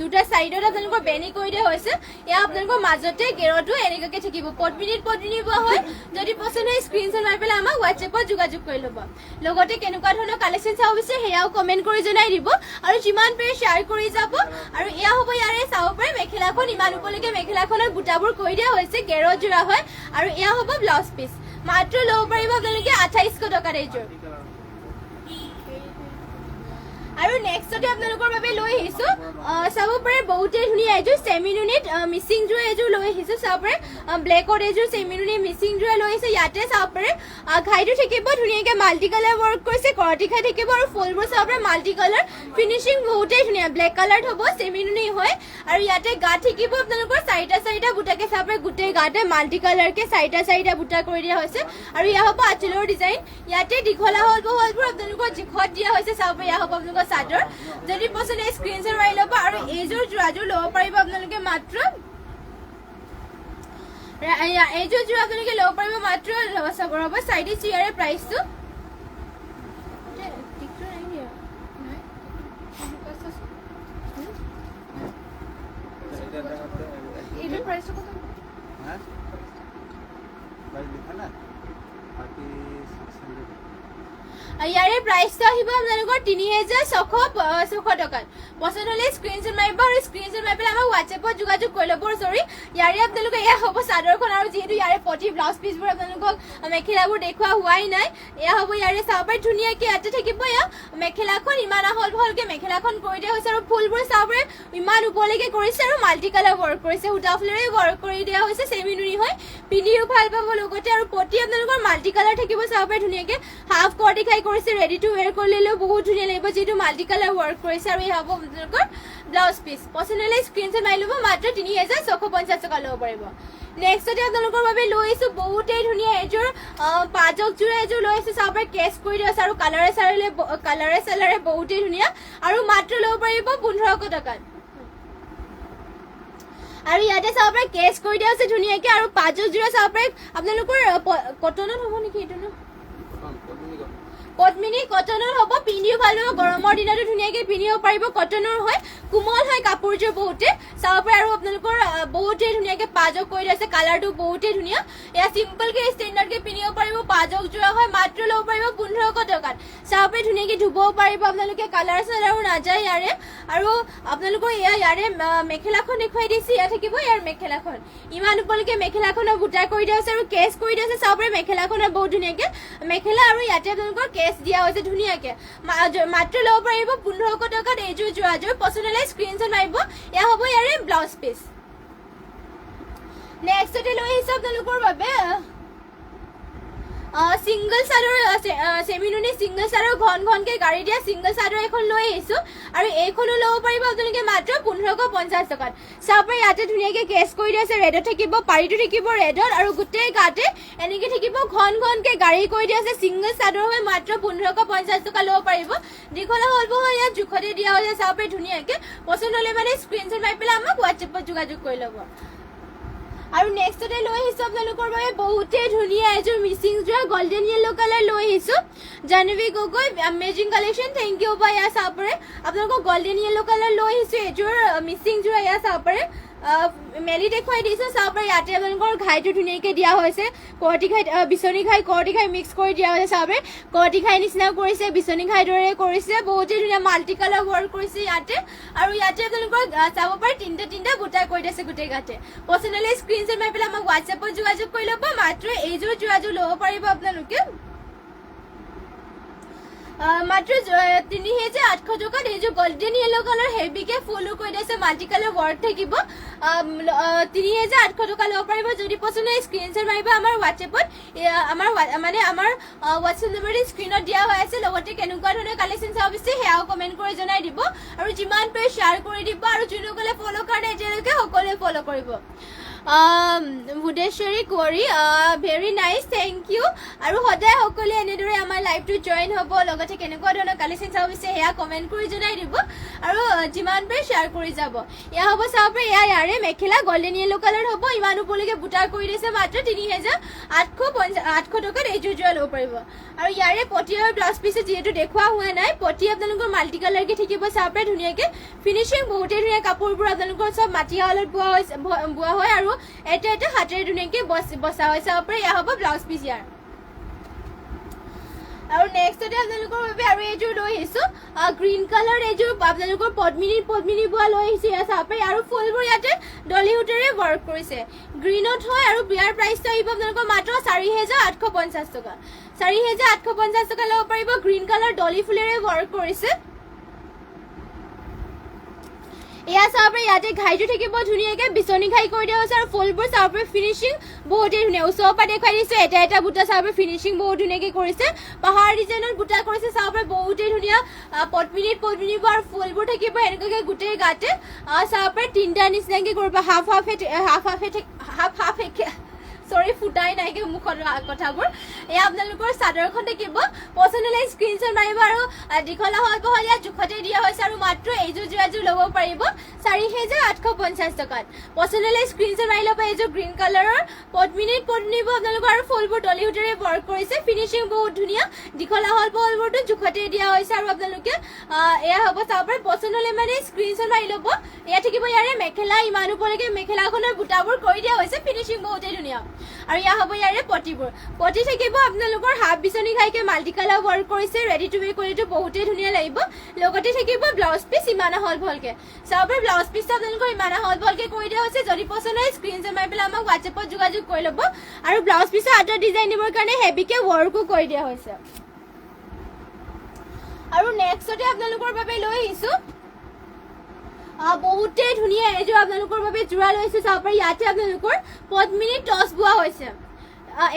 দুটা চাইডত আপোনালোকৰ বেনি কৰি দিয়া হৈছে এয়া আপোনালোকৰ মাজতে গেৰটো এনেকুৱাকৈ থাকিব পদ্মিনীত বোৱা হয় যদি পচন্দ হয় স্ক্ৰীনশ্বট মাৰি পেলাই আমাক হোৱাটছএপত যোগাযোগ কৰি ল'ব লগতে কেনেকুৱা ধৰণৰ কালেকশ্যন চাব বিচাৰে সেয়াও কমেণ্ট কৰি জনাই দিব আৰু যিমান পাৰে শ্বেয়াৰ কৰি যাব আৰু এয়া হ'ব ইয়াৰে চাব পাৰি মেখেলাখন ইমান ওপৰলৈকে মেখেলাখনত বুটাবোৰ কৰি দিয়া হৈছে গেৰত জোৰা হয় আৰু এয়া হ'ব ব্লাউজ পিচ মাত্ৰ ল'ব পাৰিব আপোনালোকে 2800 টকাত এইযোৰ আৰু নেক্সটতে আপোনালোকৰ বাবে লৈ আহিছো চাব পাৰে বহুতেই ধুনীয়া এযোৰ চেমিনুনিত মিচিং জোৰা এযোৰ লৈ আহিছো চাব পাৰে ব্লেকত এযোৰ চেমিনুনি মিচিং জোৰা লৈ আহিছো ইয়াতে চাব পাৰে ঘাইটো থাকিব ধুনীয়াকৈ মাল্টি কালাৰ ৱৰ্ক কৰিছে কৰটি খাই থাকিব আৰু ফুলবোৰ চাব পাৰে মাল্টি কালাৰ ফিনিচিং বহুতেই ধুনীয়া ব্লেক কালাৰত হ'ব চেমিনুনি হয় আৰু ইয়াতে গাত থাকিব আপোনালোকৰ চাৰিটা বুটাকে চাব পাৰে গোটেই গাতে মাল্টি কালাৰকে চাৰিটা বুটা কৰি দিয়া হৈছে আৰু এয়া হ'ব আঁচলৰ ডিজাইন ইয়াতে দীঘল আহল বহলবোৰ আপোনালোকৰ জোখত দিয়া হৈছে চাব পাৰে এয়া হ'ব আপোনালোকৰ চাদৰ যদি পচন্দ হয় স্ক্ৰীনশ্বট মাৰি ল'ব আৰু এইযোৰ যোৰাযোৰ ল'ব পাৰিব আপোনালোকে মাত্ৰ এইযোৰ যোৰা আপোনালোকে ল'ব পাৰিব মাত্ৰ ৰ'ব চাই দিছো ইয়াৰে প্ৰাইচটো এইটোৰ প্ৰাইচটো কত ইয়াৰে প্ৰাইচটো আহিব আপোনালোকৰ 3600 টকাত পচন্দ হ'লে স্ক্ৰীনশ্বট মাৰিব আৰু স্ক্ৰীনশ্বট মাৰি পেলাই আমাক হোৱাটছএপত যোগাযোগ কৰি ল'ব চৰি ইয়াৰে আপোনালোকে এয়া হ'ব চাদৰখন আৰু যিহেতু ইয়াৰে প্ৰতি ব্লাউজ পিচবোৰ আপোনালোকক মেখেলাবোৰ দেখুওৱা হোৱাই নাই এয়া হ'ব ইয়াৰে চাব পাৰি ধুনীয়াকৈ ইয়াতে থাকিব এয়া মেখেলাখন ইমান আহল বহলকৈ মেখেলাখন কৰি দিয়া হৈছে আৰু ফুলবোৰ চাব পাৰে ইমান ওপৰলৈকে কৰিছে আৰু মাল্টি কালাৰ ৱৰ্ক কৰিছে সূতা ফুলেৰে ৱৰ্ক কৰি দিয়া হৈছে চেমিনুনি হয় পিন্ধিও ভাল পাব লগতে আৰু প্ৰতি আপোনালোকৰ মাল্টি কালাৰ থাকিব চাব পাৰে ধুনীয়াকৈ হাফ কৰ্টি খাই কৰিছে ৰেডি টু ৱেৰ কৰিলেও বহুত ধুনীয়া লাগিব যিহেতু মাল্টি কালাৰ ৱৰ্ক কৰিছে আৰু এয়া হ'ব আপোনালোকৰ ব্লাউজ পিচ পচন্দ হ'লে স্ক্ৰীনশ্বট মাৰি ল'ব মাত্ৰ 3650 টকা ল'ব পাৰিব নেক্সটতে আপোনালোকৰ বাবে লৈ আহিছো বহুতেই ধুনীয়া এযোৰ পাজক জোৰা এযোৰ লৈ আহিছো চাব পাৰে কেচ কৰি দিয়া আছে আৰু কালাৰে চালাৰে বহুতেই ধুনীয়া আৰু মাত্ৰ ল'ব পাৰিব 1500 টকাত আৰু ইয়াতে চাব পাৰে কেচ কৰি দিয়া আছে ধুনীয়াকৈ আৰু পাজক জোৰা চাব পাৰে আপোনালোকৰ কটনত হ'ব নেকি এইটো ন পদ্মিনী কটনৰ হ'ব পিন্ধিও ভাল হ'ব গৰমৰ দিনতো ধুনীয়াকৈ পিন্ধিব পাৰিব কটনৰ হয় কোমল হয় কাপোৰযোৰ বহুতে চাব পাৰে আৰু আপোনালোকৰ বহুতেই ধুনীয়াকৈ পাজক কৰি আছে কালাৰটো বহুতেই ধুনীয়া এয়া চিম্পলকৈ ষ্টেণ্ডাৰ্ডকৈ পিন্ধিব পাৰিব পাজক জোৰা হয় মাত্ৰ ল'ব পাৰিব 1500 টকাত চাব পাৰে ধুনীয়াকৈ ধুবও পাৰিব আপোনালোকে কালাৰ চালাৰো নাযায় ইয়াৰে আৰু আপোনালোকৰ ইয়াৰে মেখেলাখন দেখুৱাই দিছে ইয়াত থাকিব ইয়াৰ মেখেলাখন ইমান ওপৰলৈকে মেখেলাখনৰ বুটা কৰি দিয়া আছে আৰু কেচ কৰি দিয়া আছে চাব পাৰে মেখেলাখনৰ বহুত ধুনীয়াকৈ মেখেলা আৰু ইয়াতে আপোনালোকৰ কেচ দিয়া হৈছে ধুনীয়াকৈ মাত্ৰ ল'ব পাৰিব 1500 টকাত এইযোৰ যোৰাযোৰ পচন্দ হ'লে স্ক্ৰীনশ্বট মাৰিব এয়া হ'ব ইয়াৰে ব্লাউজ পিচ নেক্সটতে লৈ আহিছো আপোনালোকৰ বাবে সিংগল চাদৰ চেমিনুনি সিংগল চাদৰ ঘনকৈ গাড়ী দিয়া সিংগল চাদৰ এখন লৈ আহিছো আৰু এইখনো ল'ব পাৰিব আপোনালোকে মাত্ৰ 1550 টকাত চাব পাৰে ইয়াতে ধুনীয়াকৈ কেচ কৰি দিয়া আছে ৰেডত থাকিব পাৰিটো থাকিব ৰেডত আৰু গোটেই গাতে এনেকৈ থাকিব ঘনকৈ গাড়ী কৰি দিয়া আছে সিংগল চাদৰ হয় মাত্ৰ 1550 টকা ল'ব পাৰিব দীঘল হ'ব ইয়াত জোখতে দিয়া হৈছে চাব পাৰে ধুনীয়াকৈ পচন্দ হ'লে মানে স্ক্ৰীনশ্বট মাৰি পেলাই আমাক হোৱাটছএপত যোগাযোগ কৰি ল'ব আৰু নেক্সটতে লৈ আহিছো আপোনালোকৰ বাবে বহুতেই ধুনীয়া এযোৰ মিচিং জোৰা গোল্ডেন য়েলো কালাৰ লৈ আহিছো Jahnavi Gogoi amazing collection thank you বা ইয়াৰ চাব পাৰে আপোনালোকক গোল্ডেন য়েলো কালাৰ লৈ আহিছো এযোৰ মিচিং জোৰা ইয়াৰ চাব পাৰে মেলি দেখুৱাই দিছো চাব পাৰে ইয়াতে আপোনালোকৰ ঘাইটো ধুনীয়াকৈ দিয়া হৈছে কৰটি ঘাই বিচনী ঘাই মিক্স কৰি দিয়া হৈছে চাব পাৰে কৰটি ঘাই নিচিনা কৰিছে বিচনী ঘাইৰ দৰে কৰিছে বহুতেই ধুনীয়া মাল্টি কালাৰ ৱৰ্ক কৰিছে ইয়াতে আৰু ইয়াতে আপোনালোকৰ চাব পাৰে তিনিটা বুটা কৰি দিছে গোটেই গাতে পচন্দ হ'লে স্ক্ৰীনশ্বট মাৰি পেলাই আমাক হোৱাটছএপত যোগাযোগ কৰি ল'ব মাত্ৰ এইযোৰ যোৰাযোৰ ল'ব পাৰিব আপোনালোকে মাত্ৰ 3800 টকাত এই যে গোল্ডেন ইয়েলো কালাৰ হেভিকে ফুলো কৈ দিছে মাল্টি কালাৰ ৱৰ্ক থাকিব 3800 টকা ল'ব পাৰিব যদি পছন্দ হয় স্ক্ৰীনশ্বট মাৰিব আমাৰ WhatsApp-ত আমাৰ WhatsApp নম্বৰ স্ক্ৰীনত দিয়া হৈ আছে লগতে কেনেকুৱা ধৰণৰ কালেকশ্যন চাব বিচাৰে হেয়াও কমেন্ট কৰি জনাই দিব আৰু যিমান পাৰে শ্বেয়াৰ কৰি দিব আৰু যোনসকলে ফলো কৰে এতিয়ালৈকে সকলোৱে ফলো কৰিব বুধেশ্বৰী কোৱাৰী ভেৰি নাইস থ্যাংক ইউ আৰু সদায় সকলোৱে এনেদৰে আমাৰ লাইভটো জয়েন হ'ব লগতে কেনেকুৱা ধৰণৰ কালেকশ্যন চাব বিচাৰে হেয়া কমেন্ট কৰি জনাই দিব আৰু যিমান পাৰে শ্বেয়াৰ কৰি যাব ইয়া হ'ব চাব পাৰে ইয়াৰে মেখেলা গোল্ডেন ইয়েলো কালাৰ হ'ব ইমান উপলৈকে বুটা কৰি দিছে মাত্ৰ 3800 টকাত এইযোৰ যোৱা ল'ব পাৰিব আৰু ইয়াৰে পটি আৰু ব্লাউজ পিছ যিহেতু দেখুওৱা হোৱা নাই পটি আপোনালোকৰ মাল্টি কালাৰকে থাকিব চাব পাৰে ধুনীয়াকে ফিনিচিং বহুতে ধুনীয়া কাপোৰবোৰ আপোনালোকৰ সব মাটিয়ালত বোৱা হয় আৰু এটা এটা হাতেৰে ধুনীয়াকে বসা হয় চাব পাৰে ইয়া হ'ব ব্লাউজ পিছ ইয়াৰ আৰু নেক্সটতে আপোনালোকৰ বাবে আৰু এইযোৰ লৈ আহিছো গ্ৰীণ কালাৰ এইযোৰ আপোনালোকৰ পদ্মিনী বোৱা লৈ আহিছে ইয়া চাব পাৰে আৰু ফুলবোৰ ইয়াতে ডলিউডৰে ৱৰ্ক কৰিছে গ্ৰীণত হয় আৰু ইয়াৰ প্ৰাইচটো আহিব আপোনালোকৰ মাত্ৰ 4850 টকা 4850 টকা ল'ব পাৰিব গ্ৰীণ কালাৰ ডলি ফুলেৰে ৱৰ্ক কৰিছে ইয়া চাব ইয়াতে ঘাইটো থাকিব ধুনীয়াকে বিচনী ঘাই কৰি দিয়া হৈছে আৰু ফুলবোৰ চাব ফিনিচিং বহুতে ধুনীয়া ওচৰৰ পৰা দেখুৱাই দিছো এটা এটা বুটা চাব ফিনিচিং বহুত ধুনীয়াকে কৰিছে পাহাৰ ডিজাইনত বুটা কৰিছে চাব বহুতে ধুনীয়া পদ্মিনী বোৰ ফুলবোৰ থাকিব এনেকৈ গোটেই গাতে চাব তিনটা নিচিনাকে কৰিব হাফ সৰি ফুটাই নাইকে মুখৰ কথাবোৰ এয়া আপোনালোকৰ চাদৰখন থাকিব পছন্দ হ'লে স্ক্ৰীনশ্বট মাৰিব আৰু দীঘলা হ'ল বহল ইয়াত জোখতে দিয়া হৈছে আৰু মাত্ৰ এইযোৰ যোৰাযোৰ ল'ব পাৰিব 4850 টকাত পছন্দ হ'লে স্ক্ৰীনশ্বট মাৰি ল'ব এইযোৰ গ্ৰীণ কালাৰৰ পদ্মিনী আপোনালোকৰ আৰু ফুলবোৰ ডলিউডৰে ৱৰ্ক কৰিছে ফিনিচিং বহুত ধুনীয়া দীঘলা হ'ল বহলবোৰটো জোখতে দিয়া হৈছে আৰু আপোনালোকে এয়া হ'ব চাব পাৰে পছন্দ হ'লে মানে স্ক্ৰীনশ্বট মাৰি ল'ব এয়া থাকিব ইয়াৰে মেখেলা ইমান উপলৈকে মেখেলাখনৰ বুটাবোৰ কৰি দিয়া হৈছে ফিনিচিং বহুতে ধুনীয়া আৰু ইয়া হ'ব ইয়াৰে পটি থাকিব আপোনালোকৰ হাফ বিচনী ঘাইকে মাল্টি কালাৰ ৱৰ্ক কৰিছে ৰেডি টু ৱেৰ কৰিটো বহুতে ধুনীয়া লাগিব লগতে থাকিব ব্লাউজ পিচ ইমানা হল ভলকে চাব ব্লাউজ পিচটো আপোনালোকৰ ইমানা হল ভলকে কৰি দিয়া হৈছে যদি পছন্দ হয় স্ক্ৰীনশ্বট মাৰি পেলাই আমাক WhatsApp-ত যোগাযোগ কৰি ল'ব আৰু ব্লাউজ পিচৰ আটাৰ ডিজাইন দিবৰ কাৰণে হেভিকে ৱৰ্কো কৰি দিয়া হৈছে আৰু নেক্সটতে আপোনালোকৰ বাবে লৈ আহিছো বহুতে ধুনীয়া এযোৰ আপোনালোকৰ বাবে জোৰা লৈছে চাব পাৰি ইয়াতে আপোনালোকৰ পদ্মিনী টছ বোৱা হৈছে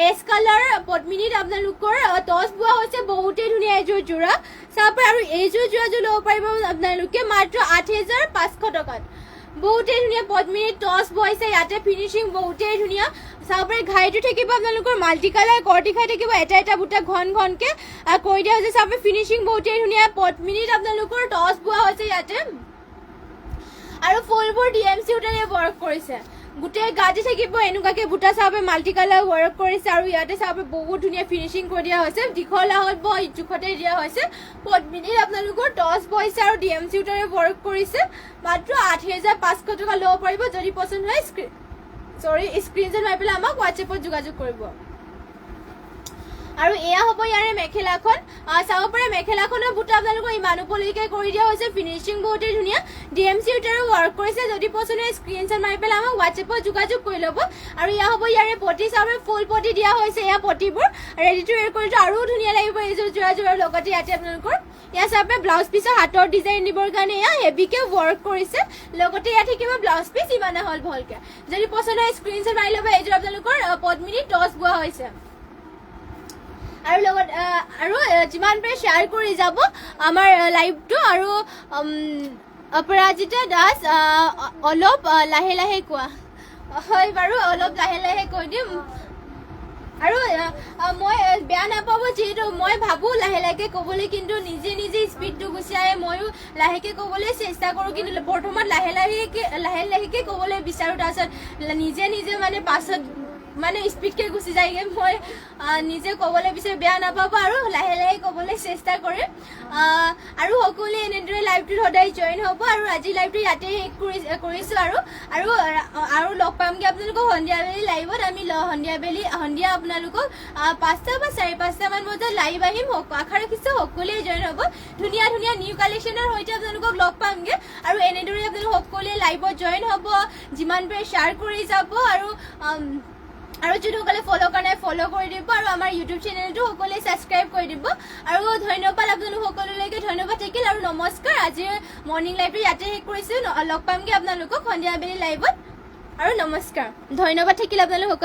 এছ কালাৰ পদ্মিনীত আপোনালোকৰ টছ বোৱা হৈছে বহুতে ধুনীয়া এযোৰ জোৰা চাব পাৰি আৰু এইযোৰ জোৰাযোৰ ল'ব পাৰিব আপোনালোকে মাত্ৰ 8500 টকাত বহুতে ধুনীয়া পদ্মিনীত টছ বোৱাইছে ইয়াতে ফিনিচিং বহুতে ধুনীয়া চাব পাৰি ঘাইটো থাকিব আপোনালোকৰ মাল্টি কালাৰ কৰ্টি ঘাই থাকিব এটা এটা বুটা ঘনকে কৰি দিয়া হৈছে চাব পাৰি ফিনিচিং বহুতে ধুনীয়া পদ্মিনীত আপোনালোকৰ টছ বোৱা হৈছে ইয়াতে আৰু ফুলবোৰ DMC উটাৰে ৱৰ্ক কৰিছে গোটেই গাজি থাকিব এনেকুৱাকে বুটা চাবে মাল্টি কালাৰ ৱৰ্ক কৰিছে আৰু ইয়াতে চাবে বহুত ধুনীয়া ফিনিচিং কৰি দিয়া হৈছে দীঘলা হ'ল ব জোখতে দিয়া হৈছে পদ্মিনীত আপোনালোকৰ টছ বইছে আৰু DMC উটাৰে ৱৰ্ক কৰিছে মাত্ৰ 8500 টকা ল'ব পাৰিব যদি পছন্দ হয় স্ক্ৰীনশ্বট মাৰি পেলাই আমাক WhatsApp-ত যোগাযোগ কৰিব আৰু এয়া হ'ব ইয়াৰে মেখেলাখন চাব পাৰে মেখেলাখনৰ বুটা আপোনালোকৰ ইমান উপলৈকে কৰি দিয়া হৈছে ফিনিচিং বহুতে ধুনীয়া DMC উটাৰে ৱৰ্ক কৰিছে যদি পছন্দ হয় স্ক্ৰীনশ্বট মাৰি পেলাই আমাক WhatsApp-ত যোগাযোগ কৰি ল'ব আৰু এয়া হ'ব ইয়াৰে পটি চাব ফুল পটি দিয়া হৈছে এয়া পটিবোৰ ৰেডি টু ৱেৰ কৰিটো আৰু ধুনীয়া লাগিব এইযোৰ যোৰাযোৰৰ লগতে ইয়াতে আপোনালোকৰ ইয়া চাব ব্লাউজ পিছৰ হাতৰ ডিজাইন দিবৰ কাৰণে এয়া হেভিকে ৱৰ্ক কৰিছে লগতে ইয়া থাকিব ব্লাউজ পিছ ইমানে হ'ল ভলকে যদি পছন্দ হয় স্ক্ৰীনশ্বট মাৰি ল'ব এইযোৰ আপোনালোকৰ পদ্মিনী টছ বোৱা হৈছে আৰু লগত আৰু যিমান পাৰে শ্বেয়াৰ কৰি যাব আমাৰ লাইভটো আৰু অপৰাজিতা দাস অলপ লাহে লাহে কোৱা হয় বাৰু অলপ লাহে লাহে কৈ দিম আৰু মই বেয়া নাপাব যিহেতু মই ভাবো লাহে লাহে ক'বলৈ কিন্তু নিজে স্পীডটো গুচি আহে ময়ো লাহেকে ক'বলৈ চেষ্টা কৰোঁ কিন্তু বৰ্তমান লাহে লাহেকে ক'বলৈ বিচাৰোঁ তাৰপিছত নিজে মানে পাছত মানে স্পীডকে গুচি যায়গে মই নিজে ক'বলৈ বিচাৰি বেয়া নাপাব আৰু লাহে লাহে ক'বলৈ চেষ্টা কৰিম আৰু সকলোৱে এনেদৰে লাইভটোত সদায় জইন হ'ব আৰু আজি লাইভটো ইয়াতে কৰিছোঁ আৰু লগ পামগৈ আপোনালোকক সন্ধিয়াবেলি লাইভত আমি সন্ধিয়া আপোনালোকক 5টা বা 5:30 মান বজাত লাইভ আহিম আশা ৰাখিছোঁ সকলোৱে জইন হ'ব ধুনীয়া নিউ কালেকশ্যনৰ সৈতে আপোনালোকক লগ পামগৈ আৰু এনেদৰে আপোনালোক সকলোৱে লাইভত জইন হ'ব যিমান পাৰে শ্বেয়াৰ কৰি যাব আৰু যোনসকলে ফ'ল' কৰা নাই ফ'ল' ফ'ল' কৰি দিব আৰু আমাৰ ইউটিউব চেনেলটো সকলোৱে ছাবস্ক্ৰাইব কৰি দিব আৰু ধন্যবাদ আপোনালোক সকলোলৈকে ধন্যবাদ থাকিল আৰু নমস্কাৰ আজিৰ মৰ্ণিং লাইভটো ইয়াতে শেষ কৰিছোঁ লগ পামগৈ আপোনালোকক সন্ধিয়া আবেলি লাইভত আৰু নমস্কাৰ ধন্যবাদ থাকিল আপোনালোক